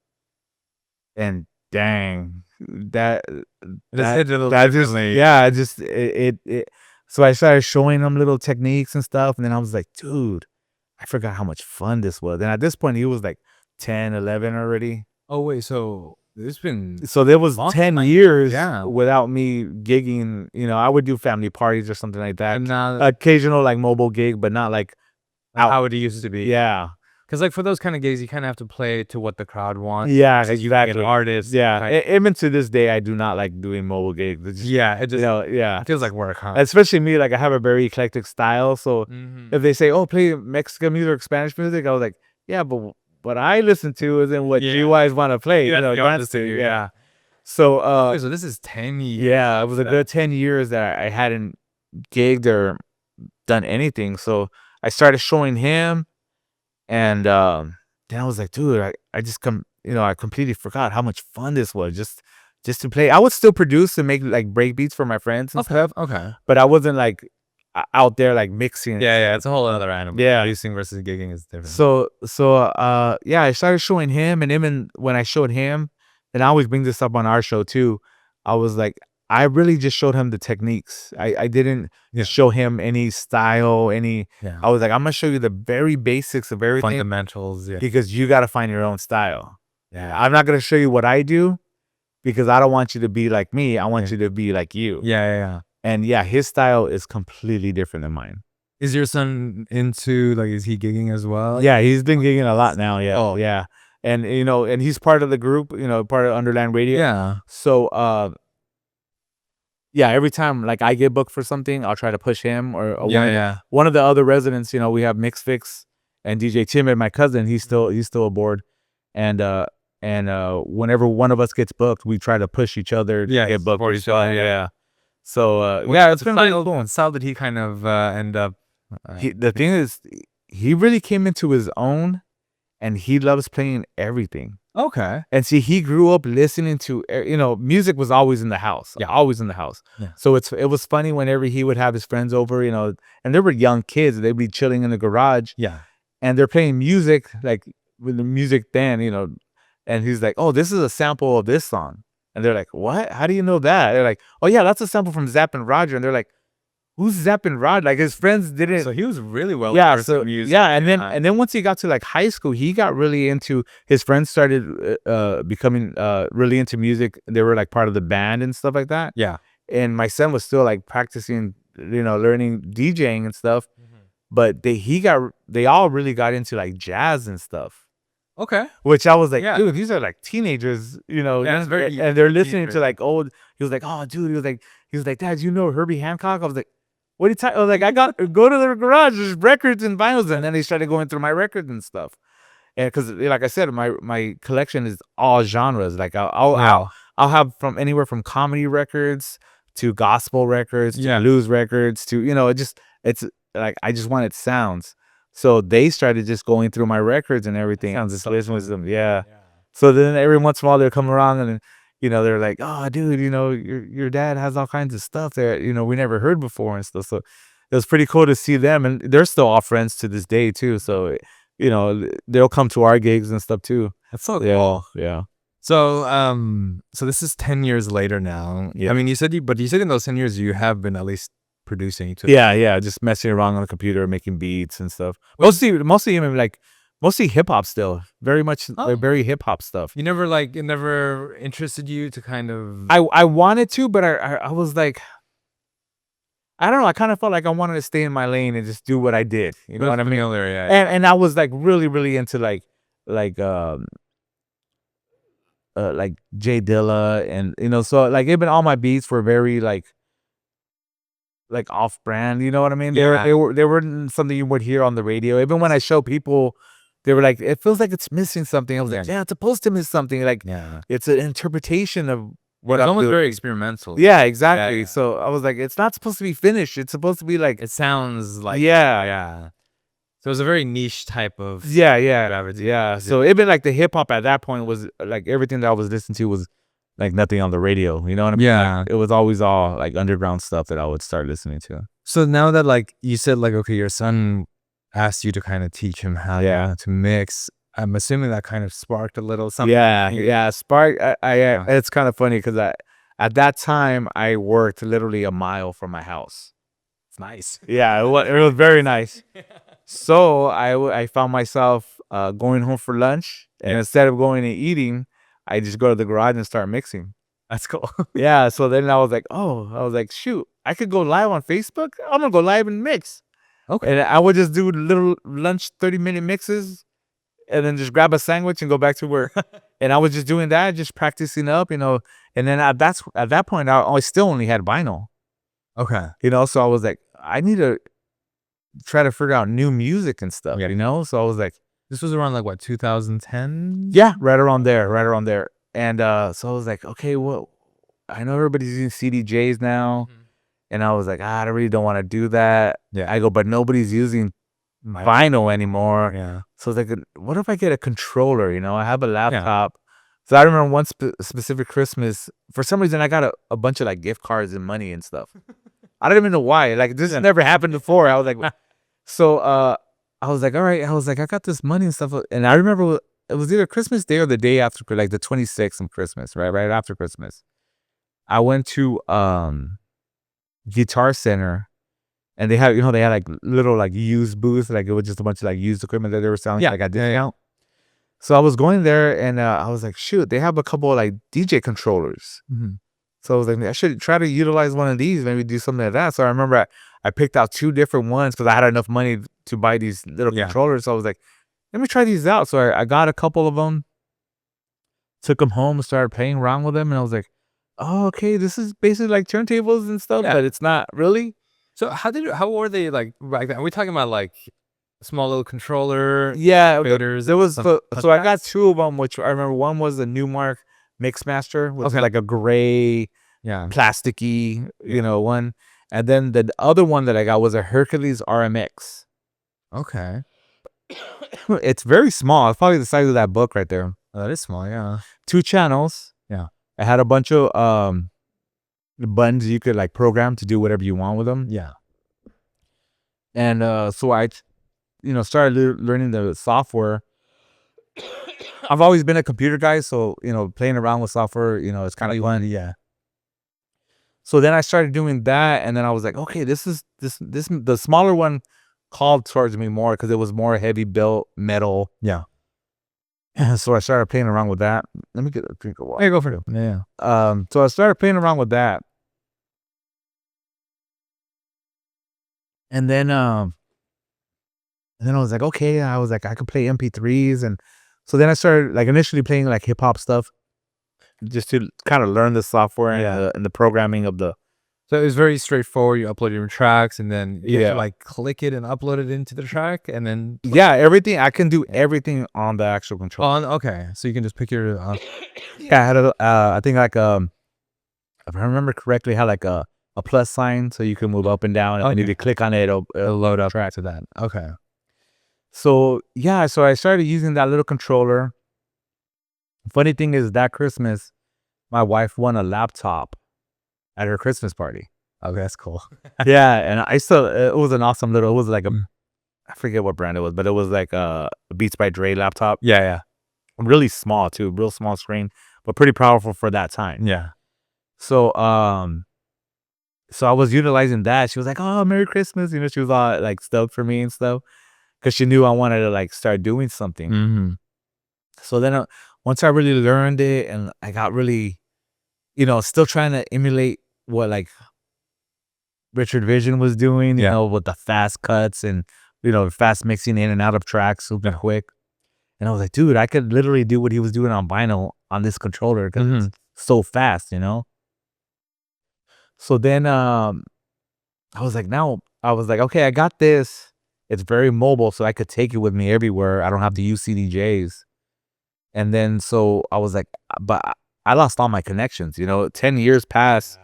And dang. So I started showing him little techniques and stuff, and then I was like, dude, I forgot how much fun this was. And at this point he was like 10, 11 already. Oh wait, so there was 10 years without me gigging. I would do family parties or something like that, and occasional like mobile gig, but not like how it used to be. Yeah. Because like for those kind of gigs, you kind of have to play to what the crowd wants. Yeah, exactly. You get an artist. Yeah, even to this day, I do not like doing mobile gigs. It feels like work, huh? Especially me, like I have a very eclectic style. So if they say, "Oh, play Mexican music or Spanish music," I was like, "Yeah, but what I listen to isn't what you guys want to play." Yeah. So so this is 10 years. Yeah, it was a good 10 years that I hadn't gigged or done anything. So I started showing him. And then I was like, dude, I just I completely forgot how much fun this was just to play. I would still produce and make like break beats for my friends and stuff, Okay. but I wasn't like out there like mixing. Yeah. It's a whole other animal. Yeah. Producing versus gigging is different. So yeah, I started showing him, and even when I showed him, and I always bring this up on our show too, I was like, I really just showed him the techniques. I didn't show him any style, I was like, I'm gonna show you the very basics of everything. Fundamentals, because you got to find your own style. Yeah. I'm not gonna show you what I do because I don't want you to be like me. I want you to be like you. Yeah. And yeah, his style is completely different than mine. Is your son into, like, is he gigging as well? Yeah, he's been gigging a lot now. Yeah. Oh. Yeah. And and he's part of the group, part of Underland Radio. Yeah. So yeah, every time like I get booked for something, I'll try to push him or one of the other residents. We have Mix Fix and DJ Timid, my cousin. He's still aboard, and whenever one of us gets booked, we try to push each other to get booked for each other. Yeah. So yeah, it's been really cool. How did he kind of end up? The thing is, he really came into his own, and he loves playing everything. Okay. And see, he grew up listening to, music was always in the house. Yeah, always in the house. Yeah. So it was funny whenever he would have his friends over, and they were young kids. They'd be chilling in the garage. Yeah. And they're playing music, like with the music then, and he's like, oh, this is a sample of this song. And they're like, what? How do you know that? They're like, oh, yeah, that's a sample from Zapp and Roger. And they're like, who's Zapp and Roger? Like his friends didn't. So he was really well. Music. Yeah. And then once he got to like high school, he got really into, his friends started becoming really into music. They were like part of the band and stuff like that. Yeah. And my son was still like practicing, learning DJing and stuff. Mm-hmm. But they all really got into like jazz and stuff. Okay. Which I was like, dude, these are like teenagers, Yeah, that's very and they're listening to like old. He was like, oh, dude, he was like, Dad, you know Herbie Hancock? I was like, what are you talking? I was like, go to their garage, there's records and vinyls, and then they started going through my records and stuff. And because, like I said, my collection is all genres. Like I'll have from anywhere from comedy records to gospel records to blues records to it's like I just wanted sounds. So they started just going through my records and everything. Sounds just listening with them. Yeah. So then every once in a while they'll come around and they're like, oh, dude, your dad has all kinds of stuff that, we never heard before and stuff. So it was pretty cool to see them. And they're still all friends to this day, too. So, they'll come to our gigs and stuff, too. That's so cool. Yeah. So, so this is 10 years later now. Yeah. I mean, you said in those 10 years, you have been at least producing too. Yeah. Just messing around on the computer, making beats and stuff. Mostly hip hop still. Very much very hip hop stuff. You never it never interested you to kind of. I wanted to, but I was like, I don't know. I kind of felt like I wanted to stay in my lane and just do what I did. You know what I mean? And I was like really, really into like Jay Dilla and so like even all my beats were very like off brand, you know what I mean? Yeah. They weren't something you would hear on the radio. Even when I show people, they were like, it feels like it's missing something. I was like, yeah, it's supposed to miss something. Like, it's an interpretation of what it's almost very experimental. Yeah, exactly. Yeah. So I was like, it's not supposed to be finished. It's supposed to be like, it sounds like, yeah. So it was a very niche type of gravity. Yeah. So even like the hip hop at that point was like everything that I was listening to was like nothing on the radio, you know what I mean? Yeah. Like, it was always all like underground stuff that I would start listening to. So now that like you said, like, okay, your son asked you to kind of teach him how to mix, I'm assuming that kind of sparked a little something. Yeah. Spark. It's kind of funny because at that time I worked literally a mile from my house. It's nice. Yeah, it was very nice. So I found myself going home for lunch, and instead of going and eating, I just go to the garage and start mixing. That's cool. Yeah. So then I was like, shoot, I could go live on Facebook. I'm gonna go live and mix. Okay. And I would just do little lunch 30-minute mixes, and then just grab a sandwich and go back to work. And I was just doing that, just practicing up, And then at that point, I still only had vinyl. Okay. So I was like, I need to try to figure out new music and stuff. So I was like, this was around like what, 2010? Yeah, right around there. And so I was like, okay, well, I know everybody's using CDJs now. Mm-hmm. And I was like, I really don't want to do that. Yeah. I go, but nobody's using vinyl anymore. Yeah. So I was like, what if I get a controller? I have a laptop. So I remember one specific Christmas, for some reason I got a bunch of like gift cards and money and stuff. I don't even know why. Like this never happened before. I was like, so I was like, all right. I was like, I got this money and stuff. And I remember it was either Christmas Day or the day after, like the 26th of Christmas, right after Christmas. I went to Guitar Center, and they had like little like used booths, like it was just a bunch of like used equipment that they were selling like at discount. So I was going there, and I was like, shoot, they have a couple of like DJ controllers. So I was like, I should try to utilize one of these, maybe do something like that. So I remember I picked out 2 different ones because I had enough money to buy these little controllers. So I was like, let me try these out. So I got a couple of them, took them home, started playing around with them, and I was like, oh, okay, this is basically like turntables and stuff, but it's not really. So how were they like back then? Are we talking about like a small little controller? Yeah, faders, there was so I got 2 of them, which I remember one was a Newmark Mixmaster, which is like a gray, plasticky, one, and then the other one that I got was a Hercules RMX. Okay, it's very small. It's probably the size of that book right there. Oh, that is small. Yeah, 2 channels. Yeah, I had a bunch of buttons you could like program to do whatever you want with them. Yeah, and so I started learning the software. I've always been a computer guy, so playing around with software, it's kind of fun. Yeah. So then I started doing that, and then I was like, okay, this the smaller one called towards me more because it was more heavy built metal. Yeah. So I started playing around with that. Let me get a drink of water. Hey, go for it. Yeah. So I started playing around with that, and then I was like, okay, I was like, I could play MP3s, and so then I started like initially playing like hip hop stuff, just to kind of learn the software and the programming of the. So it was very straightforward. You upload your tracks, and then you have to like click it and upload it into the track, and then everything. I can do everything on the actual controller. Okay, so you can just pick your. I had I think like if I remember correctly, had like a plus sign so you can move up and down, and if you click on it, it'll load up track to that. Okay. So so I started using that little controller. Funny thing is, that Christmas, my wife won a laptop at her Christmas party. Okay, that's cool. Yeah, and it was an awesome little. It was like I forget what brand it was, but it was like a Beats by Dre laptop. Yeah. Really small too, real small screen, but pretty powerful for that time. Yeah. So so I was utilizing that. She was like, "Oh, Merry Christmas!" She was all like stoked for me and stuff because she knew I wanted to like start doing something. Mm-hmm. So then once I really learned it, and I got really, still trying to emulate what like Richard Vision was doing, with the fast cuts and fast mixing in and out of tracks super quick. And I was like, dude, I could literally do what he was doing on vinyl on this controller because it's so fast, So then I was like, okay, I got this. It's very mobile, so I could take it with me everywhere. I don't have to use CDJs. And then so I was like, but I lost all my connections. 10 years passed.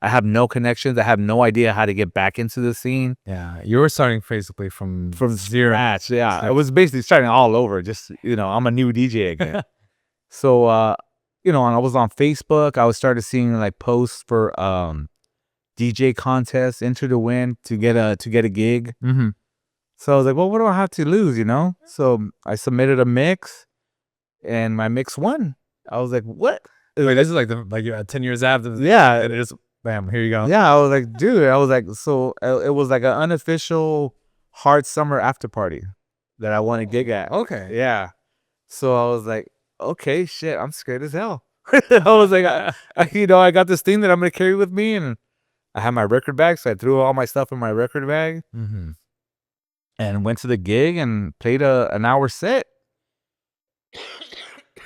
I have no connections. I have no idea how to get back into the scene. Yeah, you were starting basically from zero. Yeah, I was basically starting all over. Just I'm a new DJ again. So and I was on Facebook. I was started seeing like posts for DJ contests, enter to win to get a gig. Mm-hmm. So I was like, well, what do I have to lose? So I submitted a mix, and my mix won. I was like, what? Wait, this is like you're 10 years after. Yeah, and it just bam, here you go. Yeah, I was like, dude, so it was like an unofficial hard summer after party that I won a gig at. Okay. Yeah. So I was like, okay, shit, I'm scared as hell. I was like, I got this thing that I'm gonna carry with me, and I had my record bag, so I threw all my stuff in my record bag, and went to the gig and played an hour set.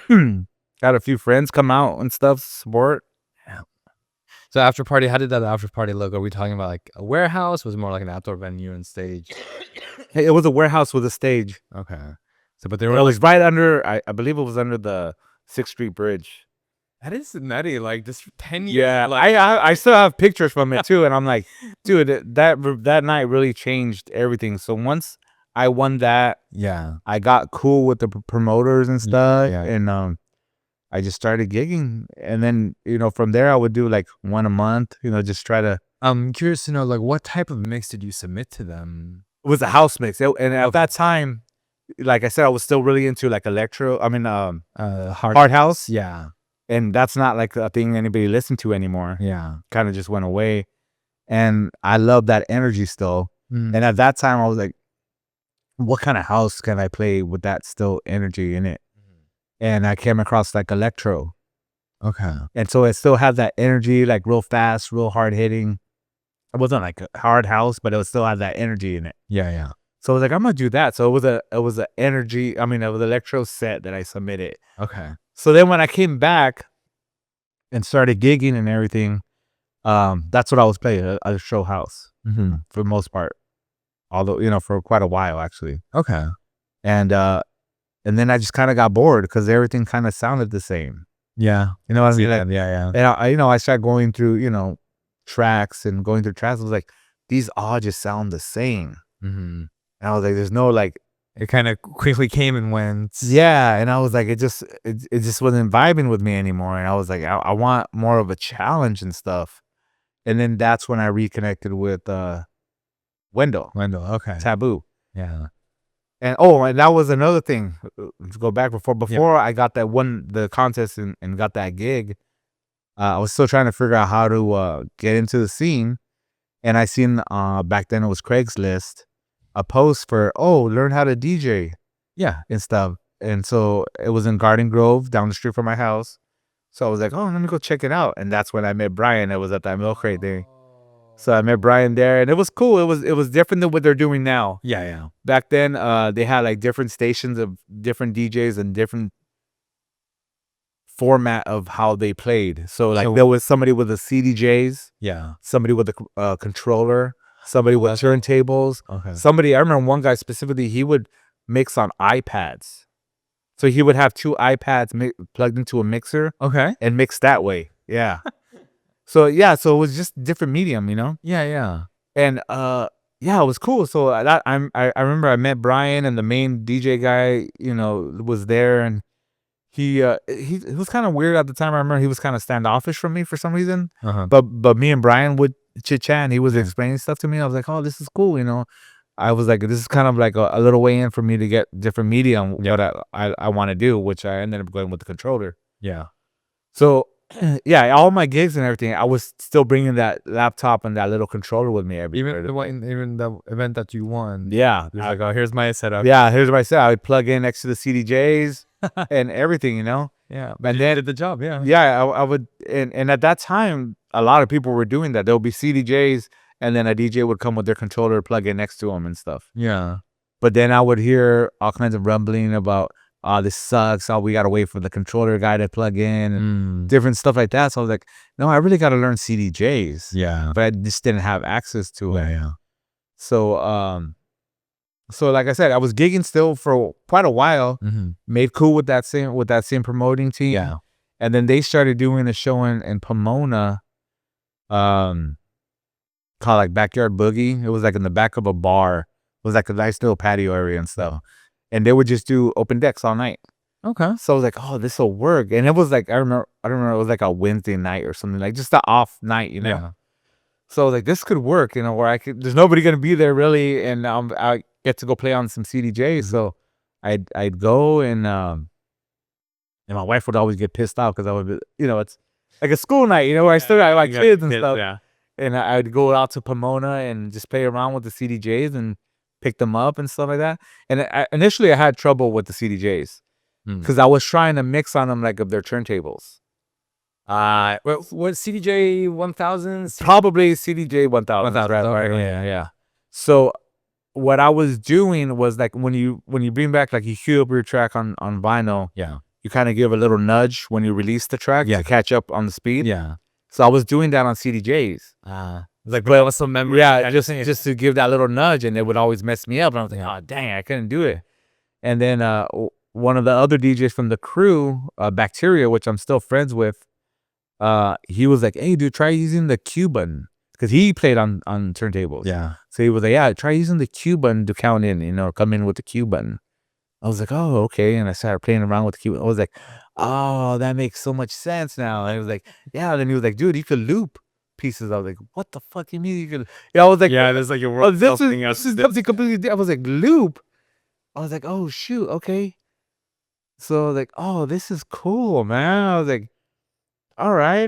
Got a few friends come out and stuff, support. Yeah. So after party, how did that after party look? Are we talking about like a warehouse? Was it more like an outdoor venue and stage? Hey, it was a warehouse with a stage. Okay. So, but it was right under. I believe it was under the 6th Street Bridge. That is nutty. Like this 10 years. Yeah, I still have pictures from it too, and I'm like, dude, that night really changed everything. So once I won that. Yeah. I got cool with the promoters and stuff. Yeah. And I just started gigging. And then, from there I would do like one a month, just try to. I'm curious to know, like, what type of mix did you submit to them? It was a house mix. And at that time, like I said, I was still really into like electro. I mean, hard house. Yeah. And that's not like a thing anybody listened to anymore. Yeah. Kind of just went away. And I love that energy still. Mm. And at that time I was like, what kind of house can I play with that still energy in it? And I came across like electro. Okay. And so it still had that energy, like real fast, real hard hitting. It wasn't like a hard house, but it would still have that energy in it. Yeah. Yeah. So I was like, I'm gonna do that. So it was an energy. I mean, it was an electro set that I submitted. Okay. So then when I came back and started gigging and everything, that's what I was playing at a show house for the most part. Although for quite a while actually. Okay. And then I just kind of got bored because everything kind of sounded the same. Yeah. You know what I mean? Like, Yeah. And I started going through tracks and going through tracks. I was like, these all just sound the same. Mm-hmm. And I was like, there's no like. It kind of quickly came and went. Yeah, and I was like, it just wasn't vibing with me anymore. And I was like, I want more of a challenge and stuff. And then that's when I reconnected with Wendell. Okay. Taboo. Yeah. And that was another thing. Let's go back before I got the contest and got that gig. I was still trying to figure out how to get into the scene, and I seen back then it was Craigslist, a post for learn how to DJ. Yeah. And stuff. And so it was in Garden Grove down the street from my house. So I was like, let me go check it out. And that's when I met Brian. It was at that milk crate thing. So I met Brian there, and it was cool. It was different than what they're doing now. Yeah. Back then, they had like different stations of different DJs and different format of how they played. So like there was somebody with the CDJs. Yeah. Somebody with a controller. Somebody with turntables. Okay. I remember one guy specifically, he would mix on iPads. So he would have two iPads plugged into a mixer. Okay. And mix that way. Yeah. So it was just different medium, Yeah. And it was cool. So I remember I met Brian, and the main DJ guy, was there, and he was kind of weird at the time. I remember he was kind of standoffish from me for some reason. But me and Brian would chit chat, and he was explaining stuff to me. I was like, oh, this is cool, I was like, this is kind of like a little way in for me to get different medium what I want to do, which I ended up going with the controller. Yeah. So all my gigs and everything, I was still bringing that laptop and that little controller with me everywhere. Even the event that you won. Yeah. Like, here's my setup. Yeah, here's what I said. I would plug in next to the CDJs and everything, Yeah. And then did the job, yeah. Yeah, I would, and at that time, a lot of people were doing that. There'll be CDJs, and then a DJ would come with their controller, plug in next to them and stuff. Yeah. But then I would hear all kinds of rumbling about, this sucks. We got to wait for the controller guy to plug in and different stuff like that. So I was like, no, I really got to learn CDJs. Yeah. But I just didn't have access to it. Yeah. So, so like I said, I was gigging still for quite a while, made cool with that same promoting team. Yeah. And then they started doing a show in Pomona, called like Backyard Boogie. It was like in the back of a bar. It was like a nice little patio area and stuff. And they would just do open decks all night. Okay. So I was like, oh, this will work. And it was like, I don't remember, it was like a Wednesday night or something, like just an off night, Yeah. So I was like, this could work, where there's nobody going to be there really. And I get to go play on some CDJs. So I'd go, and my wife would always get pissed off because I would be, it's like a school night, where I still got like kids and stuff. Yeah. And I'd go out to Pomona and just play around with the CDJs and pick them up and stuff like that. And initially I had trouble with the CDJs because I was trying to mix on them like of their turntables. What CDJ 1000? Probably CDJ 1000. 1000, Right? okay. Yeah. So what I was doing was like when you bring back, like you cue up your track on vinyl, Yeah. you kind of give a little nudge when you release the track to catch up on the speed. Yeah. So I was doing that on CDJs. It's like play with some memory. Yeah, just to give that little nudge, and it would always mess me up. And I was like, oh dang, I couldn't do it. And then one of the other DJs from the crew, Bacteria, which I'm still friends with, he was like, hey dude, try using the Q button. because he played on turntables. Yeah. So he was like, yeah, try using the Q button to count in, come in with the Q button. I was like, oh, okay. And I started playing around with the Q button. I was like, oh, that makes so much sense now. And I was like, yeah. Then he was like, dude, you could loop pieces. I was like, what the fuck you mean you could? Yeah, I was like, Yeah, there's like a world. this is something completely different. I was like, loop. I was like, oh shoot, okay. So like, oh, this is cool, man. I was like, all right.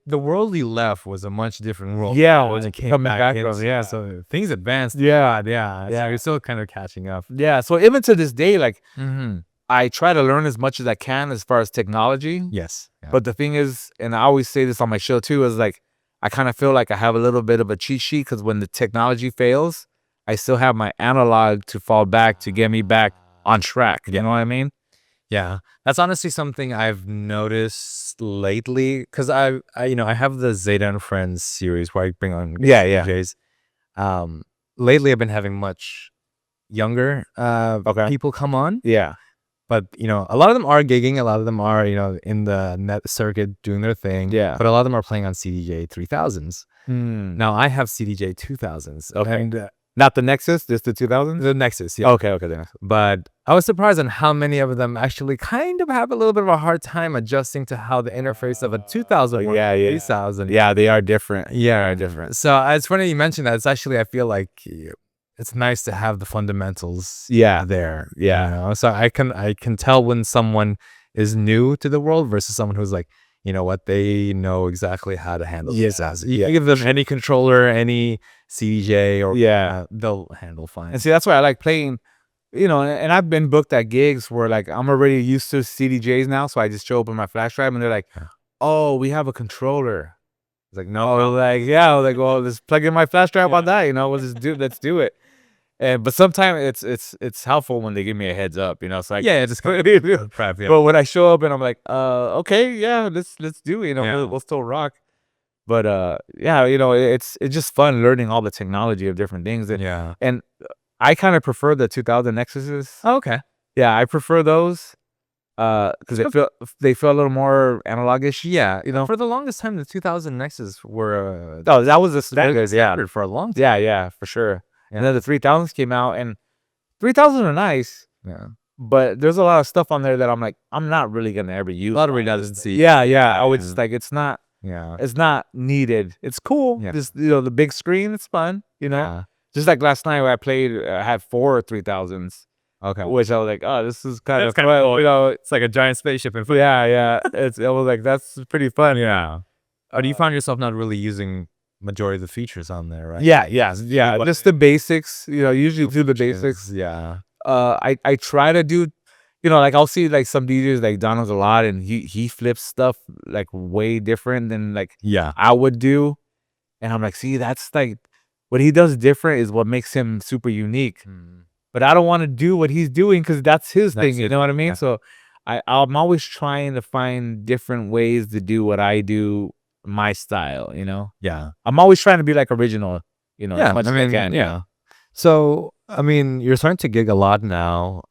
The world he left was a much different world. Yeah, when it came coming back. yeah. So things advanced. Yeah. Yeah. So you're still kind of catching up. Yeah. So even to this day, like, Mm-hmm. I try to learn as much as I can as far as technology. Yes. Yeah. But the thing is, and I always say this on my show too, is like, I kind of feel like I have a little bit of a cheat sheet because when the technology fails, I still have my analog to fall back to get me back on track. You know what I mean? Yeah, that's honestly something I've noticed lately because I have the Zeta and Friends series where I bring on DJs. Lately I've been having much younger people come on. Yeah. But a lot of them are gigging, a lot of them are in the net circuit doing their thing. Yeah. But a lot of them are playing on CDJ 3000s. Now Now I have CDJ 2000s. Okay. And, not the Nexus, just the 2000s? the Nexus, yeah. Okay, the Nexus. But I was surprised on how many of them actually kind of have a little bit of a hard time adjusting to how the interface of a 2000 works. 3000. Yeah, they are different. Yeah, are different. So it's funny you mentioned that. It's actually, I feel like it's nice to have the fundamentals there. Yeah. So I can tell when someone is new to the world versus someone who's like, you know what, they know exactly how to handle this. You can give them any controller, any CDJ, or they'll handle fine. And see, that's why I like playing, and I've been booked at gigs where like I'm already used to CDJs now, so I just show up with my flash drive and they're like, oh, we have a controller. It's like, no, like, yeah, I was like, well, let's plug in my flash drive on that, let's do it. But sometimes it's helpful when they give me a heads up, so just prep. But when I show up and I'm like, okay, yeah, let's do it, we'll still rock. But it's just fun learning all the technology of different things. And I kind of prefer the 2000 Nexuses. Oh, okay. Yeah, I prefer those because they feel a little more analogish. Yeah, for the longest time, the 2000 Nexus were that was the standard for a long time. Yeah, for sure. And then the 3000s came out, and 3000s are nice. Yeah. But there's a lot of stuff on there that I'm like, I'm not really gonna ever use. A lot of redundancy. Yeah. I would just like, it's not needed. It's cool. Yeah. Just the big screen, it's fun. Just like last night where I had 4 3000s. Okay. Which I was like, oh, this is kind of fun. Cool. It's like a giant spaceship. Yeah. I was like, that's pretty fun. Yeah. Do you find yourself not really using majority of the features on there, right? Yeah. Just the basics. Usually do the basics. Yeah. I try to do, like I'll see like some DJs like Donald's a lot, and he flips stuff like way different than like I would do, and I'm like, see, that's like what he does different is what makes him super unique. But I don't want to do what he's doing because that's his thing. You know what I mean? Yeah. So I'm always trying to find different ways to do what I do, my style. Yeah. I'm always trying to be like original. As much as I can. Yeah. So you're starting to gig a lot now.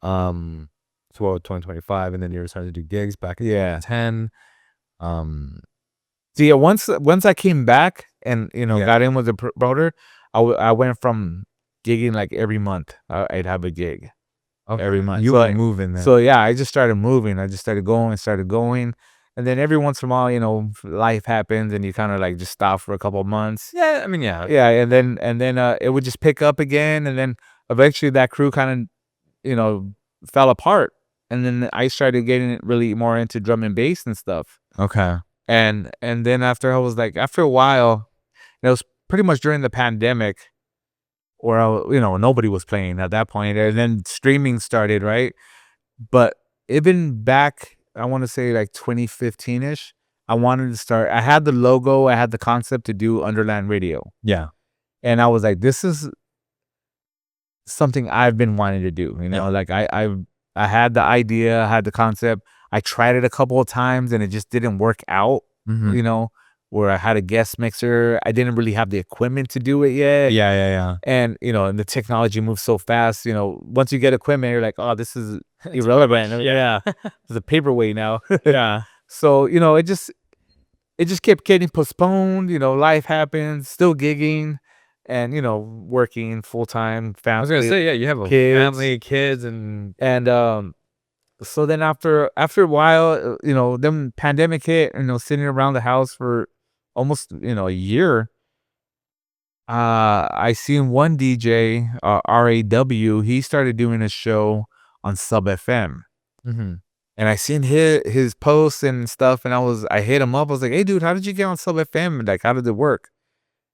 2025, and then you're starting to do gigs back in 2010. So once I came back and got in with the promoter, I went from gigging like every month. I'd have a gig every month. You were moving then. So yeah, I just started moving. I just started going, and then every once in a while, life happens, and you kind of like just stop for a couple of months. Yeah, and then it would just pick up again, and then eventually that crew kind of fell apart, and then I started getting really more into drum and bass and stuff. Okay. And then after a while, it was pretty much during the pandemic where nobody was playing at that point, and then streaming started, right? But even back, I want to say like 2015-ish, I wanted to start. I had the logo, I had the concept to do Underland Radio. Yeah. And I was like, this is something I've been wanting to do. Like I had the idea, I had the concept. I tried it a couple of times and it just didn't work out. Where I had a guest mixer. I didn't really have the equipment to do it yet. Yeah. And, and the technology moves so fast. Once you get equipment, you're like, oh, this is irrelevant. Yeah. It's a paperweight now. Yeah. So, it just, it just kept getting postponed. Life happens, still gigging, and working full time, I was gonna family, say, yeah, you have a kids, family, kids, and so then after a while, then pandemic hit. Sitting around the house for almost a year. I seen one DJ, RAW. He started doing a show on Sub FM. mhm. And I seen his posts and stuff, and I hit him up. I was like, "Hey, dude, how did you get on Sub FM? Like, how did it work?"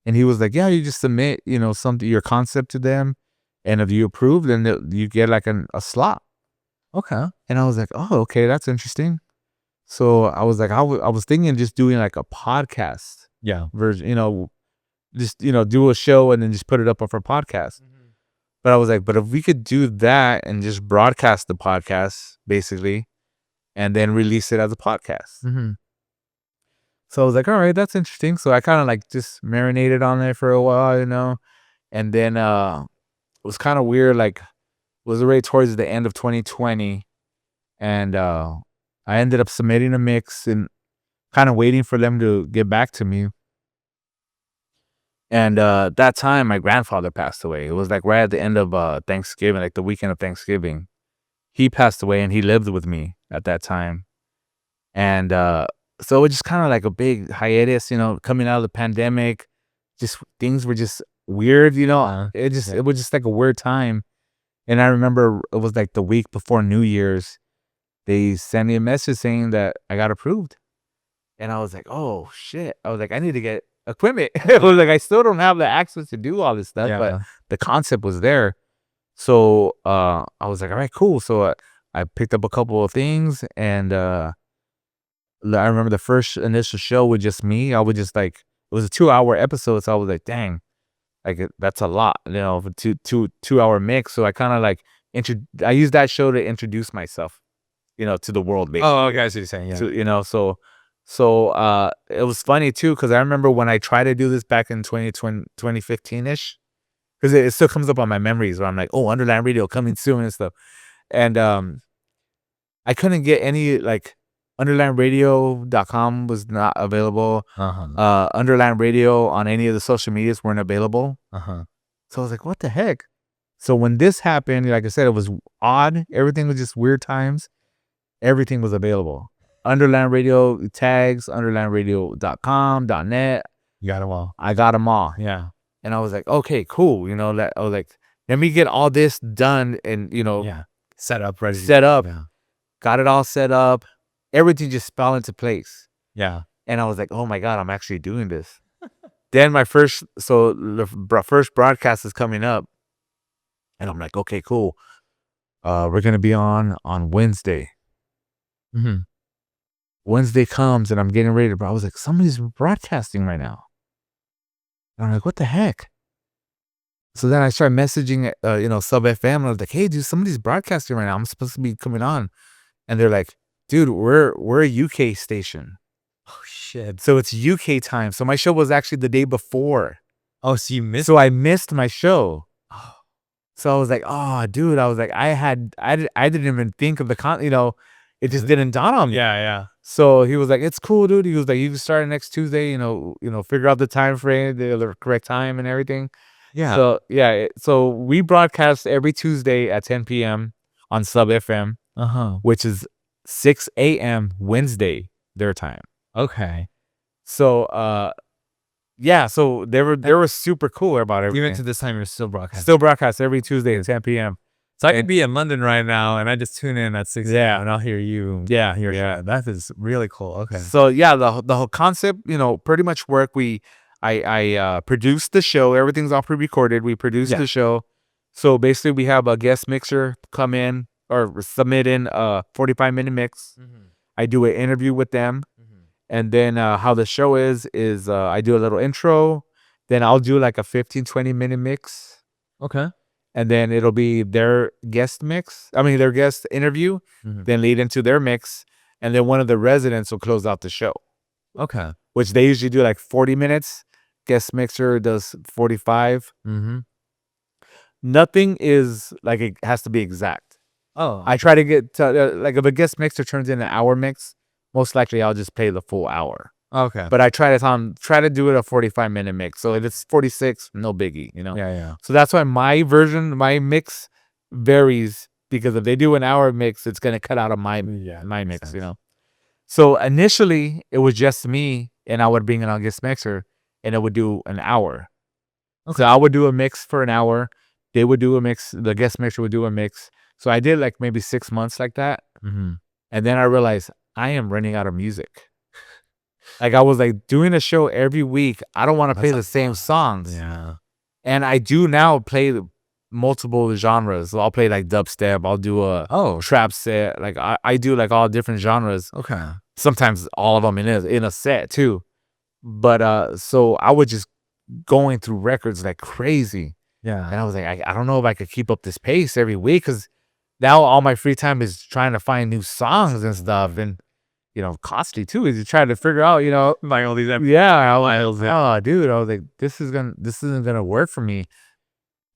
And he was like, "Yeah, you just submit, something, your concept to them, and if you approve, then you get like a slot." Okay. And I was like, "Oh, okay, that's interesting." So I was like, I was thinking just doing like a podcast Yeah. version, just do a show and then just put it up for podcast. Mhm. But I was like, but if we could do that and just broadcast the podcast basically, and then release it as a podcast. Mhm. So I was like, all right, that's interesting. So I kind of like just marinated on there for a while, and then it was kind of weird. Like, it was already towards the end of 2020, and I ended up submitting a mix and kind of waiting for them to get back to me. And that time, my grandfather passed away. It was like right at the end of Thanksgiving, like the weekend of Thanksgiving. He passed away, and he lived with me at that time. And so it was just kind of like a big hiatus, coming out of the pandemic. Just things were just weird, it was just like a weird time. And I remember it was like the week before New Year's, they sent me a message saying that I got approved. And I was like, oh shit. I was like, I need to get equipment. I was like, I still don't have the access to do all this stuff, but Yeah. the concept was there. So I was like, all right, cool. So I picked up a couple of things, and I remember the first initial show with just me. I would just like, it was a 2-hour episode. So I was like, dang, like that's a lot, for two-hour mix. So I kind of like, I used that show to introduce myself, to the world, basically. Oh, okay, I see what you're saying, yeah. So it was funny too, because I remember when I tried to do this back in 2015-ish, because it still comes up on my memories where I'm like, oh, Underland Radio coming soon and stuff. And I couldn't get any, like, underlandradio.com was not available. Underland Radio on any of the social medias weren't available. So I was like, what the heck? So when this happened, like I said, it was odd. Everything was just weird times. Everything was available. Underland Radio tags, underlandradio.com, .net. You got them all. I got them all. Yeah. And I was like, okay, cool. I was like, let me get all this done and, Yeah. Set up, ready. set up. Yeah. Got it all set up. Everything just fell into place. Yeah. And I was like, oh my God, I'm actually doing this. Then the first broadcast is coming up. And I'm like, okay, cool. We're going to be on Wednesday. Mm-hmm. Wednesday comes and I'm getting ready to, I was like, somebody's broadcasting right now. And I'm like, what the heck? So then I started messaging, Sub FM. And I was like, hey, dude, somebody's broadcasting right now. I'm supposed to be coming on. And they're like, dude, we're a UK station. Oh, shit. So it's UK time. So my show was actually the day before. Oh, so you missed. So I missed my show. Oh. So I was like, oh, dude, I was like, I didn't even think of the it just didn't dawn on me. Yeah, yeah. So he was like, it's cool, dude. He was like, you can start next Tuesday, figure out the time frame, the correct time and everything. Yeah. So yeah, so we broadcast every Tuesday at 10 p.m. on Sub FM, which is 6 a.m. Wednesday their time. Okay. So yeah, so they were super cool about everything. Even to this time, you're still broadcasting. Still broadcast every Tuesday at 10 p.m. So I could be in London right now, and I just tune in at 6 Yeah. and I'll hear you. Yeah, Yeah, that is really cool. Okay. So yeah, the whole concept, pretty much worked. I produced the show. Everything's all pre-recorded. We produced the show. So basically, we have a guest mixer come in or submit in a 45-minute mix. I do an interview with them, and then how the show is I do a little intro. Then I'll do like a 15-20-minute mix. Okay. And then it'll be their guest mix. I mean, their guest interview, then lead into their mix. And then one of the residents will close out the show. Okay. Which they usually do like 40 minutes. Guest mixer does 45. Nothing is like, it has to be exact. Oh. I try to get to, like, if a guest mixer turns in an hour mix, most likely I'll just play the full hour. Okay. But I try to do it a 45-minute mix. So if it's 46, no biggie, Yeah. So that's why my mix varies, because if they do an hour mix, it's gonna cut out of my mix, So initially it was just me, and I would bring in a guest mixer, and it would do an hour. Okay. So I would do a mix for an hour. They would do a mix. The guest mixer would do a mix. So I did like maybe 6 months like that. Mm-hmm. And then I realized I am running out of music. Like I was like doing a show every week. I don't want to play the same songs. Yeah. And I do now play multiple genres. So I'll play like dubstep. I'll do a trap set. Like I do like all different genres. Okay. Sometimes all of them in a set too. But so I was just going through records like crazy. Yeah. And I was like, I don't know if I could keep up this pace every week, because now all my free time is trying to find new songs and stuff. And costly too, is you try to figure out, Like all these oh dude, I was like, this isn't gonna work for me.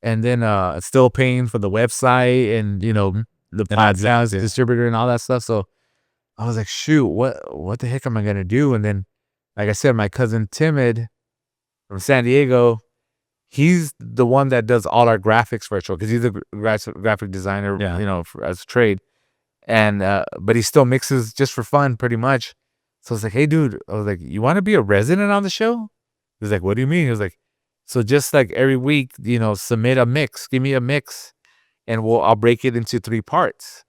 And then still paying for the website and the podcast distributor and all that stuff. So I was like, shoot, what the heck am I gonna do? And then, like I said, my cousin Timid from San Diego, he's the one that does all our graphics for our show, because he's a graphic designer, as a trade. And but he still mixes just for fun, pretty much. So I was like, hey dude, I was like, you want to be a resident on the show? He was like, what do you mean? He was like, so just like every week, submit a mix, give me a mix, and I'll break it into 3 parts.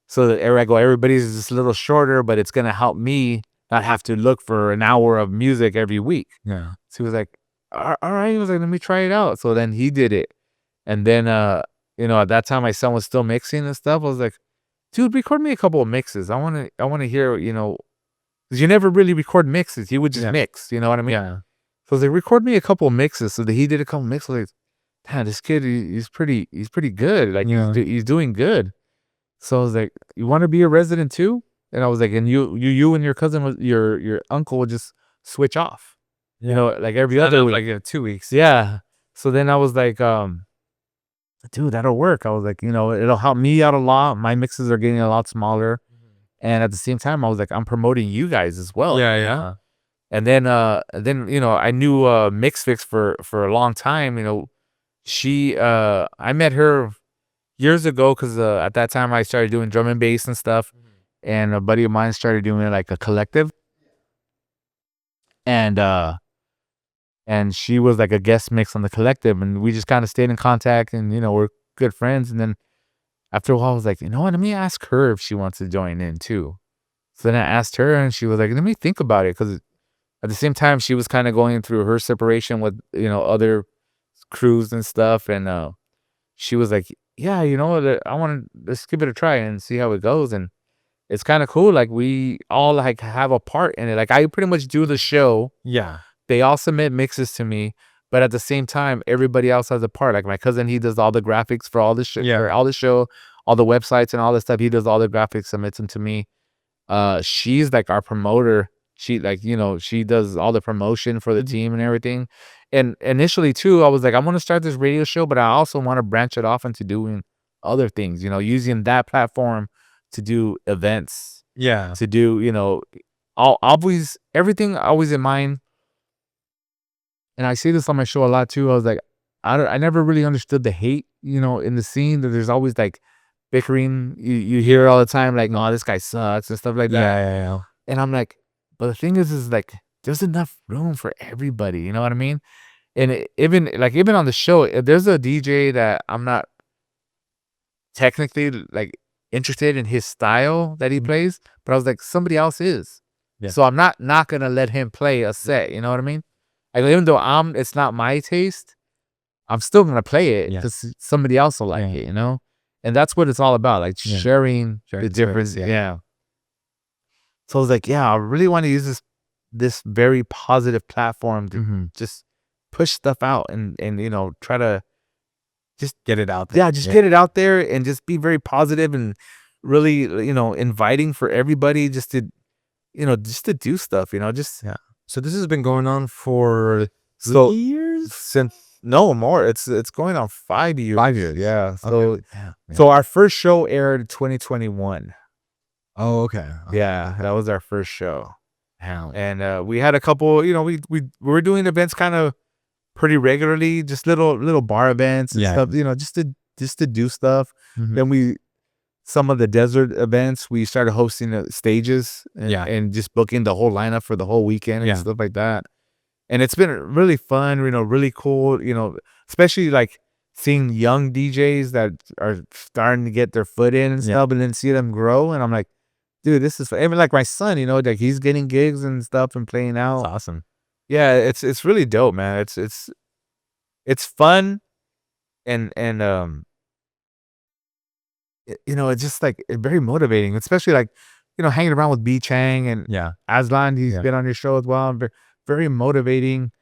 So that everybody's just a little shorter, but it's gonna help me not have to look for an hour of music every week. Yeah. So he was like, all right. He was like, let me try it out. So then he did it. And then at that time my son was still mixing and stuff. I was like, dude, record me a couple of mixes. I wanna hear, because you never really record mixes. You would just mix, you know what I mean? Yeah. So I was like, record me a couple of mixes. So that he did a couple of mixes. Like, damn, this kid, he's pretty good. Like he's doing good. So I was like, you want to be a resident too? And I was like, and you and your cousin, your uncle would just switch off. Like every other week. Like 2 weeks. Yeah. So then I was like, dude, that'll work. I was like, it'll help me out a lot. My mixes are getting a lot smaller. And at the same time, I was like, I'm promoting you guys as well. Yeah. And then I knew Mixfix for a long time. She I met her years ago, because at that time I started doing drum and bass and stuff. And a buddy of mine started doing like a collective. And she was like a guest mix on the collective, and we just kind of stayed in contact, and we're good friends. And then after a while I was like, let me ask her if she wants to join in too. So then I asked her, and she was like, let me think about it, because at the same time she was kind of going through her separation with other crews and stuff. And she was like, yeah, let's give it a try and see how it goes. And it's kind of cool, like we all like have a part in it. Like I pretty much do the show. Yeah. They all submit mixes to me, but at the same time, everybody else has a part. Like my cousin, he does all the graphics for all the show, all the show, all the websites and all this stuff. He does all the graphics, submits them to me. She's like our promoter. She she does all the promotion for the team and everything. And initially too, I was like, I want to start this radio show, but I also want to branch it off into doing other things, using that platform to do events. Yeah. To do, everything always in mind. And I say this on my show a lot too. I was like, I never really understood the hate, in the scene. That there's always like bickering. You hear it all the time, like, no, this guy sucks and stuff like that. Yeah. And I'm like, but the thing is like, there's enough room for everybody. You know what I mean? And even on the show, if there's a DJ that I'm not technically like interested in his style that he plays, but I was like, somebody else is. Yeah. So I'm not gonna let him play a set. You know what I mean? Like, even though it's not my taste, I'm still gonna play it because somebody else will like it, and that's what it's all about, like sharing the difference. Yeah. So I was like, I really want to use this very positive platform to just push stuff out and try to just get it out there. Yeah, just get it out there and just be very positive and really inviting for everybody just to do stuff. So this has been going on for 3 years? No more. It's going on 5 years. 5 years, yeah. So so our first show aired in 2021. Oh, okay. Yeah, that was our first show. And we had a couple, we were doing events kind of pretty regularly, just little bar events and stuff, just to do stuff. Then some of the desert events, we started hosting stages and just booking the whole lineup for the whole weekend and stuff like that. And it's been really fun, really cool, especially like seeing young DJs that are starting to get their foot in and stuff, and then see them grow. And I'm like, dude, this is fun. Even like my son, like he's getting gigs and stuff and playing out. That's awesome. Yeah, it's really dope, man. It's fun, and it's just like very motivating, especially like hanging around with B Chang and Aslan. He's been on your show as well. Very, very motivating.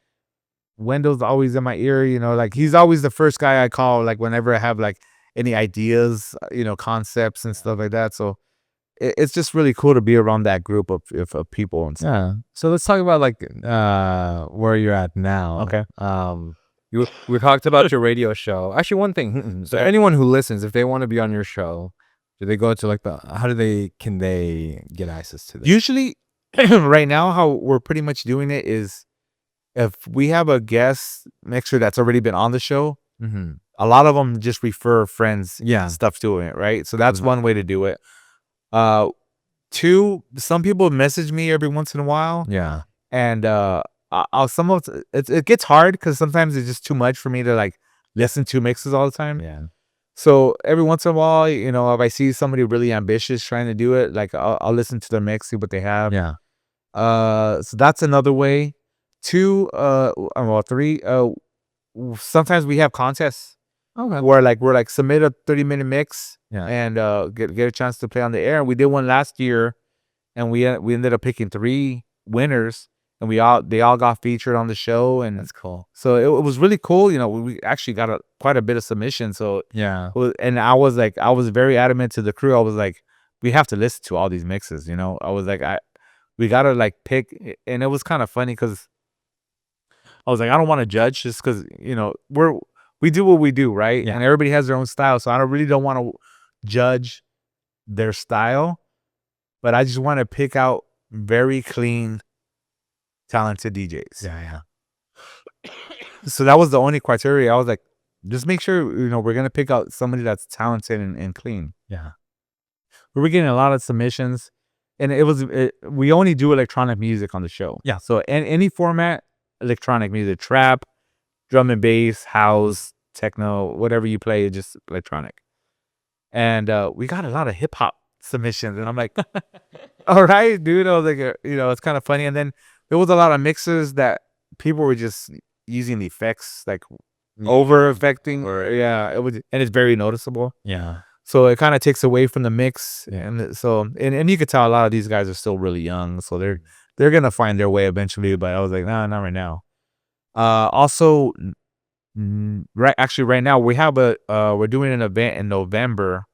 Wendell's always in my ear, like he's always the first guy I call, like whenever I have like any ideas, concepts and stuff like that. So it's just really cool to be around that group of people and stuff. Yeah. So let's talk about like where you're at now. Okay. We talked about your radio show. Actually, one thing. So anyone who listens, if they want to be on your show, do they go to like can they get access to this? Usually, right now, how we're pretty much doing it is, if we have a guest mixer that's already been on the show, a lot of them just refer friends stuff to it, right? So that's one way to do it. Two, some people message me every once in a while. Yeah. And it gets hard because sometimes it's just too much for me to like listen to mixes all the time. Yeah. So every once in a while, if I see somebody really ambitious trying to do it, like I'll listen to their mix, see what they have. Yeah. So that's another way. Two, three, sometimes we have contests. Okay. Where we're submit a 30-minute mix and get a chance to play on the air. We did one last year, and we ended up picking 3 winners, and they all got featured on the show, and that's cool. So it was really cool. We actually got quite a bit of submissions. So and I was very adamant to the crew. I was like, we have to listen to all these mixes. I was like, we gotta pick, and it was kind of funny because I was like, I don't want to judge just because we do what we do, right? Yeah. And everybody has their own style, so I don't want to judge their style, but I just want to pick out very clean, talented DJs. Yeah. So that was the only criteria. I was like, just make sure we're gonna pick out somebody that's talented and clean. Yeah. We were getting a lot of submissions, and we only do electronic music on the show. Yeah. So any format, electronic music, trap, drum and bass, house, techno, whatever you play, just electronic. And we got a lot of hip hop submissions, and I'm like, all right, dude. I was like, it's kind of funny. And then there was a lot of mixes that people were just using the effects, like over affecting, it was, and it's very noticeable. Yeah. So it kind of takes away from the mix, and so and you could tell a lot of these guys are still really young, so they're gonna find their way eventually. But I was like, nah, not right now. Also, right now we have we're doing an event in November,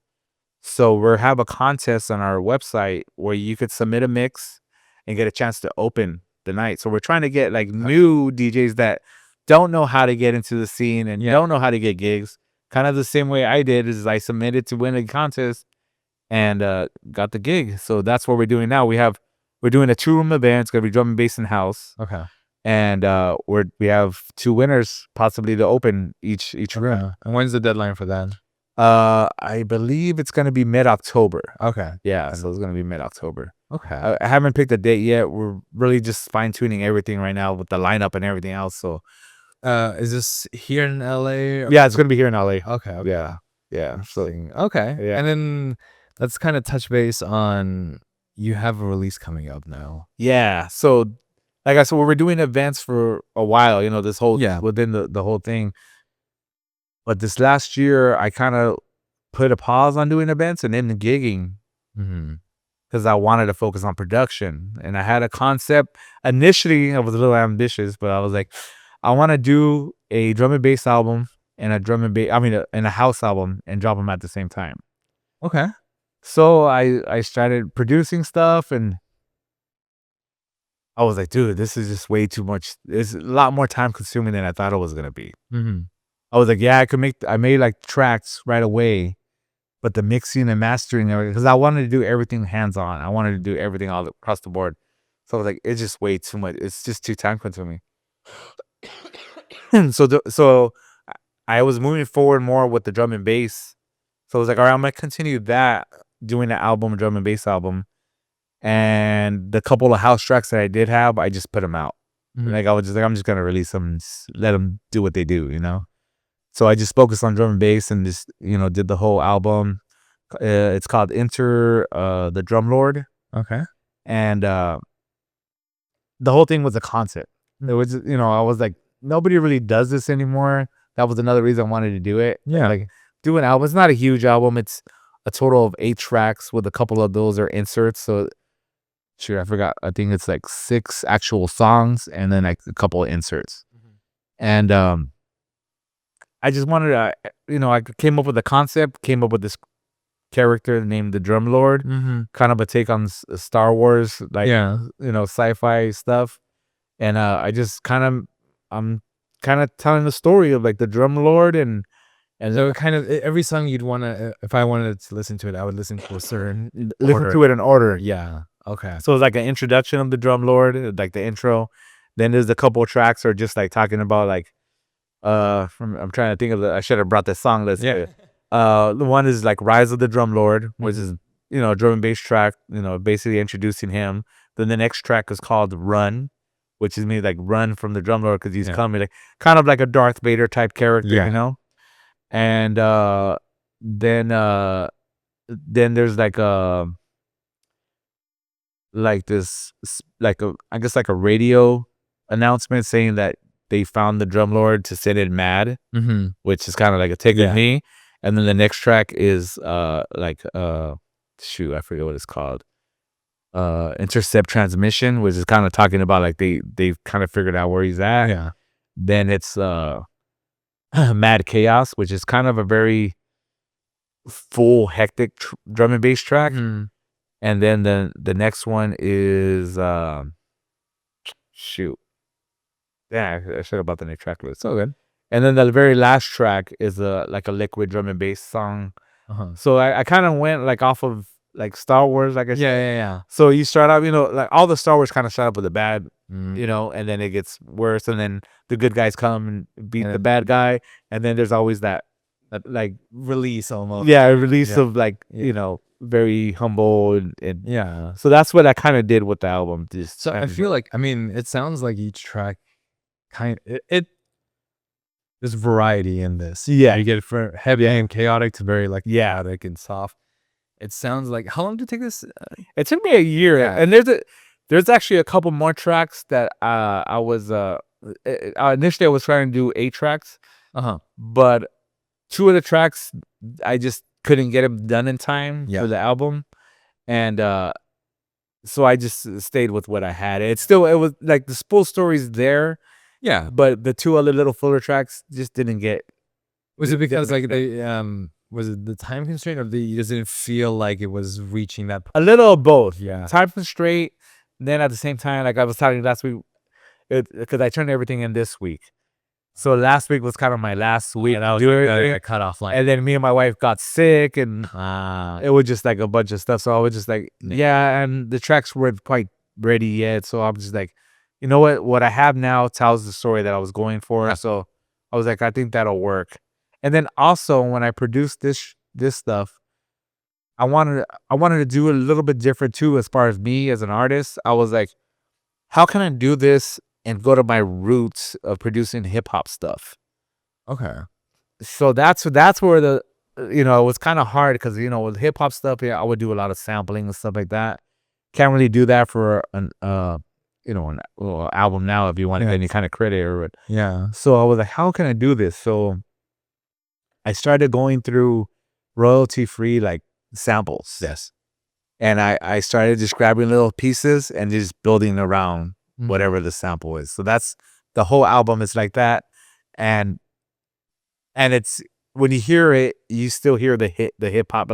so we have a contest on our website where you could submit a mix and get a chance to open the night. So we're trying to get new DJs that don't know how to get into the scene and don't know how to get gigs. Kind of the same way I did, is I submitted to win a contest and got the gig. So that's what we're doing now. We're doing a 2-room event. It's gonna be drum and bass and house. Okay. And we have 2 winners possibly to open each room. Okay. And when's the deadline for that? I believe it's gonna be mid-October. Okay. Yeah, so it's gonna be mid-October. Okay. I haven't picked a date yet. We're really just fine-tuning everything right now with the lineup and everything else. So is this here in LA? Yeah, it's gonna be here in LA. Okay. Yeah. So okay. Yeah. And then let's kind of touch base on, you have a release coming up now. Yeah. So like I said, we were doing events for a while, this whole within the whole thing. But this last year, I kind of put a pause on doing events and then gigging, because I wanted to focus on production. And I had a concept. Initially, I was a little ambitious, but I was like, I want to do a drum and bass album and and a house album, and drop them at the same time. Okay. So I started producing stuff, and I was like, dude, this is just way too much. It's a lot more time consuming than I thought it was gonna be. I was like, yeah, I made tracks right away, but the mixing and mastering, because I wanted to do everything hands on. I wanted to do everything all across the board. So I was like, it's just way too much. It's just too time consuming. So I was moving forward more with the drum and bass. So I was like, all right, I'm gonna continue that, doing the album, drum and bass album, and the couple of house tracks that I did have, I just put them out. Like I was just like, I'm just gonna release them, and let them do what they do, you know. So I just focused on drum and bass and just did the whole album. It's called Enter the Drum Lord. Okay. And the whole thing was a concept. It was, I was like, nobody really does this anymore. That was another reason I wanted to do it. Yeah. Like, do an album. It's not a huge album. It's a total of 8 tracks with a couple of those are inserts. So, sure, I forgot. I think it's like 6 actual songs and then like a couple of inserts. And I just wanted to, I came up with a concept, came up with this character named the Drum Lord, kind of a take on Star Wars, like, sci-fi stuff. And I just I'm kind of telling the story of like the Drum Lord, and so kind of every song you'd want to, if I wanted to listen to it, I would listen to a certain listen to it in order. Yeah. Okay. So it's like an introduction of the Drum Lord, like the intro. Then there's a couple of tracks are just like talking about like, I'm trying to think of I should have brought the song list. Yeah. The one is like Rise of the Drum Lord, which is, drum and bass track, basically introducing him. Then the next track is called Run, which is me like run from the Drum Lord because he's coming, like kind of like a Darth Vader type character, And then there's like this I guess like a radio announcement saying that they found the Drum Lord to send in Mad, which is kind of like a take on me. And then the next track is shoot, I forget what it's called. Intercept Transmission, which is kind of talking about like they've kind of figured out where he's at. Yeah. Then it's Mad Chaos, which is kind of a very full hectic drum and bass track. And then the next one is shoot. Yeah, I should have bought the next track list. So good. And then the very last track is like a liquid drum and bass song. So I kind of went like off of like Star Wars, like I said. Yeah. So you start out, like all the Star Wars kind of start up with a bad, and then it gets worse, and then the good guys come and beat the bad guy, and then there's always that like release almost. Yeah, release of like very humble and So that's what I kind of did with the album. So I feel like, I mean, it sounds like each track there's variety in this. Yeah, you get it from heavy and chaotic to very like chaotic and soft. It sounds like, how long did it take this? It took me a year, and there's actually a couple more tracks that I was initially I was trying to do 8 tracks, but 2 of the tracks I just couldn't get them done in time for the album, and so I just stayed with what I had. It was like the full story's there, but the 2 other little fuller tracks just didn't get. Was it because like they was it the time constraint, or you just didn't feel like it was reaching that? A little of both. Yeah. Time constraint. Then at the same time, like I was telling you last week, because I turned everything in this week. So last week was kind of my last week. And I was a cutoff line. And then me and my wife got sick, and it was just like a bunch of stuff. So I was just like, and the tracks weren't quite ready yet. So I'm just like, you know what I have now tells the story that I was going for. So I was like, I think that'll work. And then also when I produced this stuff, I wanted to do a little bit different too as far as me as an artist. I was like, how can I do this and go to my roots of producing hip hop stuff? Okay. So that's where the it was kind of hard because with hip hop stuff, I would do a lot of sampling and stuff like that. Can't really do that for an album now if you want any kind of credit or So I was like, how can I do this? So I started going through royalty-free like samples. Yes. And I started just grabbing little pieces and just building around whatever the sample is. So that's the whole album is like that. And it's when you hear it, you still hear the hip hop.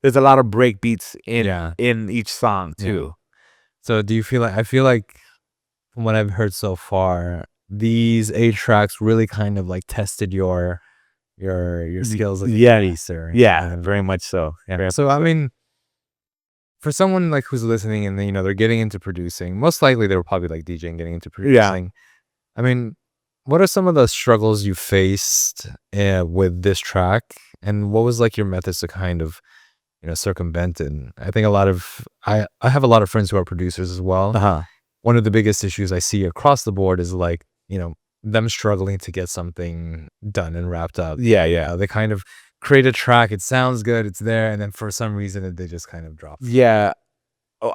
There's a lot of break beats in each song too. So do you feel like, I feel like from what I've heard so far, these 8 tracks really kind of like tested your skills as a producer. Yeah, very much so. Yeah. So I mean, for someone like who's listening and they're getting into producing, most likely they were probably like DJing, getting into producing. I mean, what are some of the struggles you faced with this track, and what was like your methods to kind of circumvent it? And I think I have a lot of friends who are producers as well. One of the biggest issues I see across the board is like them struggling to get something done and wrapped up. They kind of create a track, it sounds good, it's there, and then for some reason they just kind of drop it.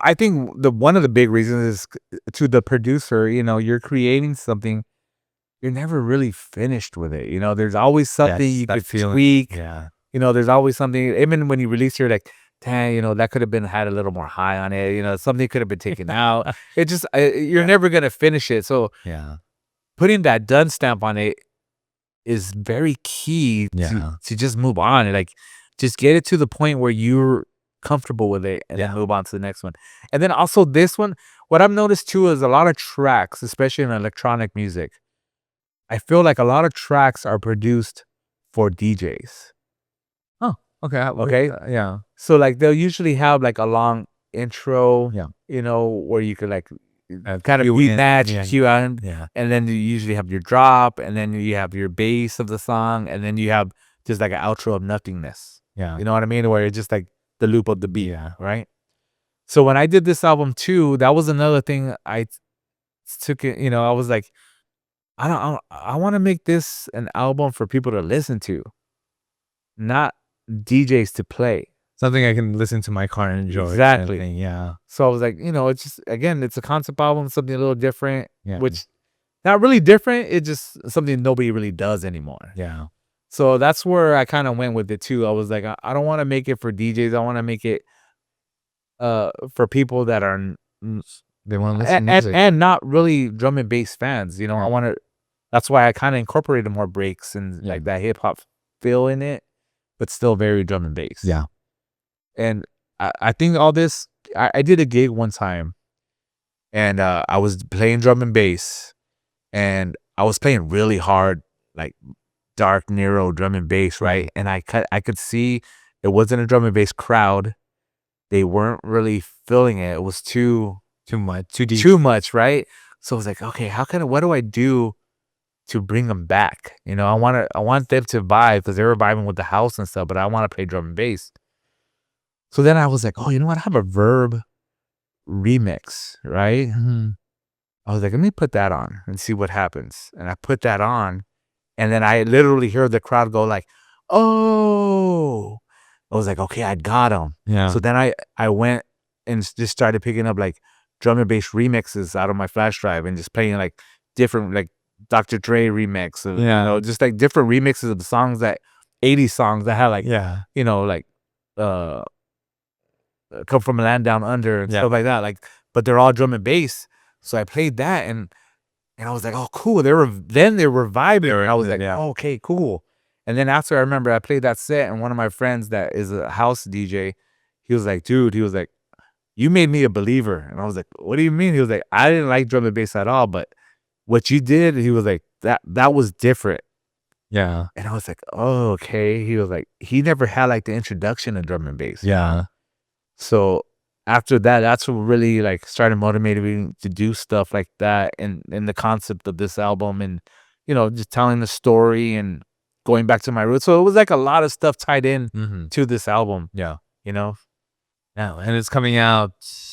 I think one of the big reasons is to the producer. You're creating something, you're never really finished with it. There's always something you could tweak. There's always something, even when you release, you're like, dang, that could have had a little more high on it. Something could have been taken out. It just, you're never going to finish it. So putting that done stamp on it is very key to just move on. And like, just get it to the point where you're comfortable with it and then move on to the next one. And then also this one, what I've noticed too is a lot of tracks, especially in electronic music, I feel like a lot of tracks are produced for DJs. Okay. So like they'll usually have like a long intro, where you could like kind of beat match, cue on, and then you usually have your drop, and then you have your bass of the song, and then you have just like an outro of nothingness. You know what I mean? Where it's just like the loop of the beat, right? So when I did this album too, that was another thing I took it. I was like, I want to make this an album for people to listen to, not DJs to play. Something I can listen to in my car and enjoy. Exactly. So I was like, it's just, again, it's a concept album, something a little different, which not really different. It's just something nobody really does anymore. So that's where I kind of went with it too. I was like, I don't want to make it for DJs. I want to make it for people that are they want to listen to music and not really drum and bass fans. I want to. That's why I kind of incorporated more breaks and like that hip hop feel in it, but still very drum and bass. And I think all this, I did a gig one time, and I was playing drum and bass, and I was playing really hard, like dark Nero drum and bass, right? And I could see it wasn't a drum and bass crowd. They weren't really feeling it. It was too much, too deep, too much, right? So I was like, okay, what do I do to bring them back? I want them to vibe, because they were vibing with the house and stuff, but I want to play drum and bass. So then I was like, oh, you know what? I have a Verb remix, right? I was like, let me put that on and see what happens. And I put that on, and then I literally heard the crowd go like, oh. I was like, okay, I got him. So then I went and just started picking up like drum and bass remixes out of my flash drive and just playing like different, like Dr. Dre remix, just like different remixes of the songs, that 80s songs that had like, like Come From a Land Down Under and stuff like that. Like, but they're all drum and bass. So I played that, and I was like, oh, cool. They were vibing. And I was like, oh, okay, cool. And then after, I remember I played that set, and one of my friends that is a house DJ, he was like, dude, you made me a believer. And I was like, what do you mean? He was like, I didn't like drum and bass at all, but what you did, he was like, that was different. And I was like, oh, okay. He was like, he never had like the introduction of drum and bass. So after that, that's what really like started motivating me to do stuff like that, and the concept of this album, and just telling the story and going back to my roots. So it was like a lot of stuff tied in to this album. And it's coming out.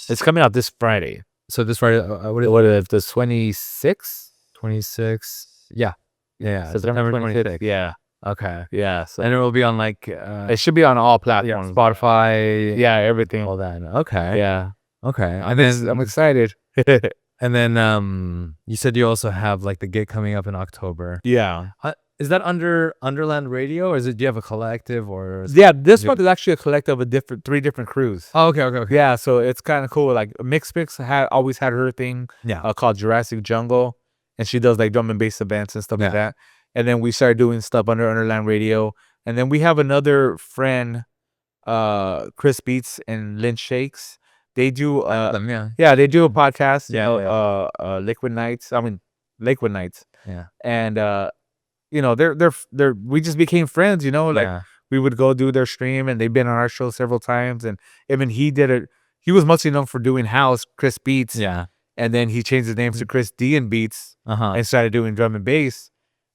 It's coming out this Friday. So this Friday, what is the 26th? 26th. September 26th. Okay. So, and it will be on like it should be on all platforms. Spotify. Everything. All that. Okay. Okay. And then I'm excited. And then you said you also have like the gig coming up in October. Is that under Underland Radio, or do you have a collective, or? This one is actually a collective of three different crews. Oh, okay. So it's kind of cool. Like Mix always had her thing. Called Jurassic Jungle, and she does like drum and bass events and stuff like that. And then we started doing stuff under Underland Radio. And then we have another friend, Chris Beats and Lynn Shakes. They do they do a podcast, Liquid Nights. I mean, Lakewood Nights. And they're we just became friends, we would go do their stream, and they've been on our show several times. And even he he was mostly known for doing house, Chris Beats. Yeah. And then he changed his name to Chris D and Beats and started doing drum and bass.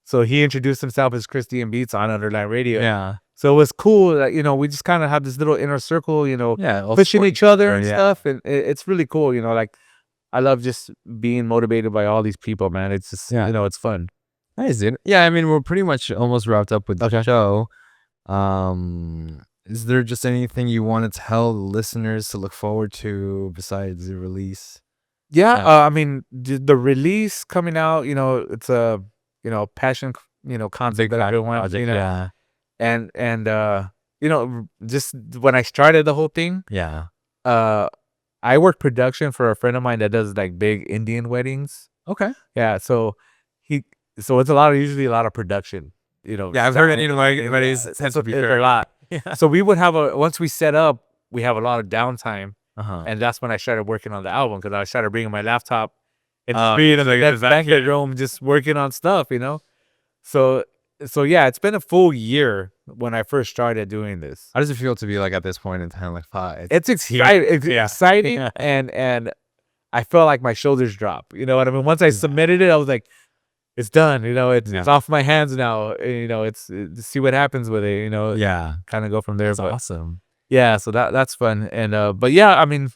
So he introduced himself as Chris D and Beats on Underland Radio. Yeah. So it was cool that, we just kind of have this little inner circle, Yeah. pushing each other and stuff. And it's really cool, like, I love just being motivated by all these people, man. It's just, it's fun. Nice, dude. Yeah, I mean, we're pretty much almost wrapped up with the show. Is there just anything you want to tell the listeners to look forward to besides the release? Yeah, I mean, the release coming out, it's a, passion, concept that I don't want, Yeah. And just when I started the whole thing, Yeah. I work production for a friend of mine that does like big Indian weddings. Okay. Yeah, so it's usually a lot of production, Yeah, I've heard Indian weddings tends to be a lot. Yeah. So we would have once we set up, we have a lot of downtime. Uh-huh. And that's when I started working on the album, because I started bringing my laptop and that's back at home just working on stuff, So yeah, it's been a full year when I first started doing this. How does it feel to be like at this point in time, like 5? It's exciting. It's exciting, Yeah. and I felt like my shoulders drop. You know what I mean? Once I submitted it, I was like, it's done. It's off my hands now. It's see what happens with it. Yeah. Kind of go from there. That's but awesome. yeah, so that's fun. And but yeah, I mean,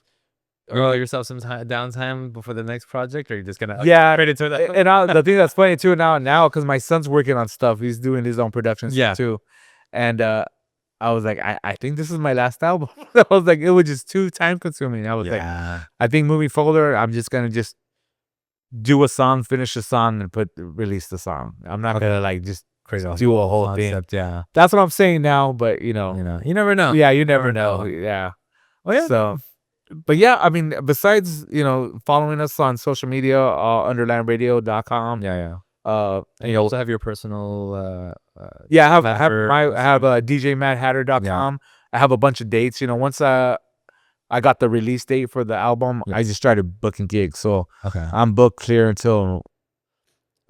allow yourself some downtime before the next project, or are you just gonna straight into that? And the thing that's funny too now because my son's working on stuff, he's doing his own productions too, and I was like, I think this is my last album. I was like, it was just too time consuming. I was like, I think moving forward, I'm just gonna just do a song, finish a song, and release the song. I'm not gonna like just crazy do a whole concept, thing. Yeah, that's what I'm saying now. But you never know. Yeah, you never know. Yeah. Oh yeah. So, but yeah, I mean, besides following us on social media, underlandradio.com. Yeah. And you also have your personal. I have DJ Maddhadder.com. I have a bunch of dates. Once I got the release date for the album, I just started booking gigs. So I'm booked clear until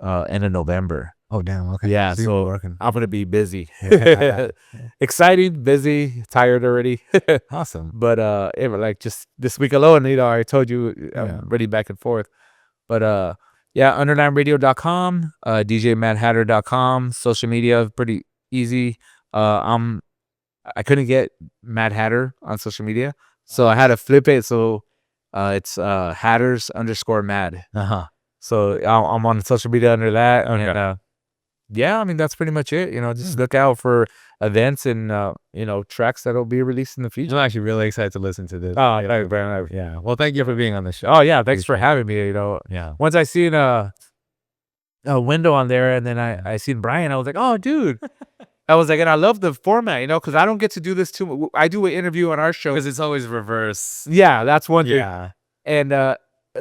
end of November. Oh damn! Okay. Yeah, so I'm gonna be busy. Exciting, busy, tired already. Awesome. But like just this week alone, I told you I'm ready back and forth. But underlandradio.com, djmaddhadder.com, social media pretty easy. I couldn't get Maddhadder on social media, so I had to flip it. So it's Hatters_Mad. So I'm on social media under that. And yeah, I mean, that's pretty much it. Just look out for events and tracks that'll be released in the future. I'm actually really excited to listen to this. Oh, yeah. Yeah. Well, thank you for being on the show. Oh yeah, thanks for having me. Yeah. Once I seen a window on there, and then I seen Brian, I was like, oh, dude. I was like, and I love the format, because I don't get to do this too much. I do an interview on our show because it's always reverse. Yeah, that's one thing. Yeah. And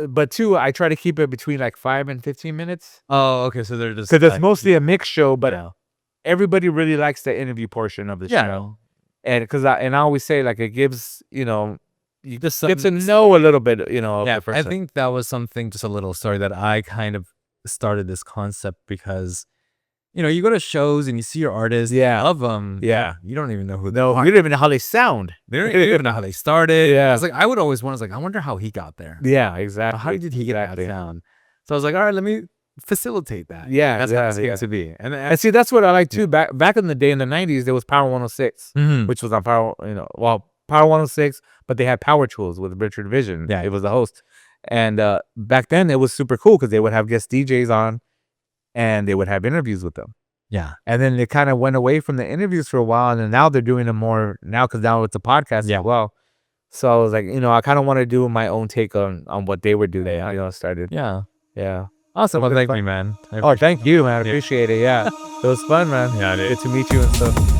but two, I try to keep it between like 5 and 15 minutes. Oh, okay. So they're just because it's mostly a mix show, but everybody really likes the interview portion of the show. And because I always say, like, it gives you just get to know a little bit, of the person. I think that was something, just a little story that I kind of started this concept because you go to shows and you see your artists, love them. Yeah. You don't even know who they are. You don't even know how they sound. They don't even know how they started. Yeah. It's like, I would always wonder, I wonder how he got there. Yeah, exactly. How did he get that sound? So I was like, all right, let me facilitate that. Yeah, that's how it seems to be. And see, that's what I like too. Back in the day, in the 90s, there was Power 106, which was on Power 106, but they had Power Tools with Richard Vision. Yeah. It was the host. And back then, it was super cool because they would have guest DJs on and they would have interviews with them. Yeah. And then they kind of went away from the interviews for a while, and now they're doing them more now because now it's a podcast as well. So I was like, I kind of want to do my own take on what they were doing. Started. Yeah. Yeah. Awesome. Well, thank you, man. Thank you, man. I appreciate it. Yeah. It was fun, man. Yeah, good to meet you and stuff.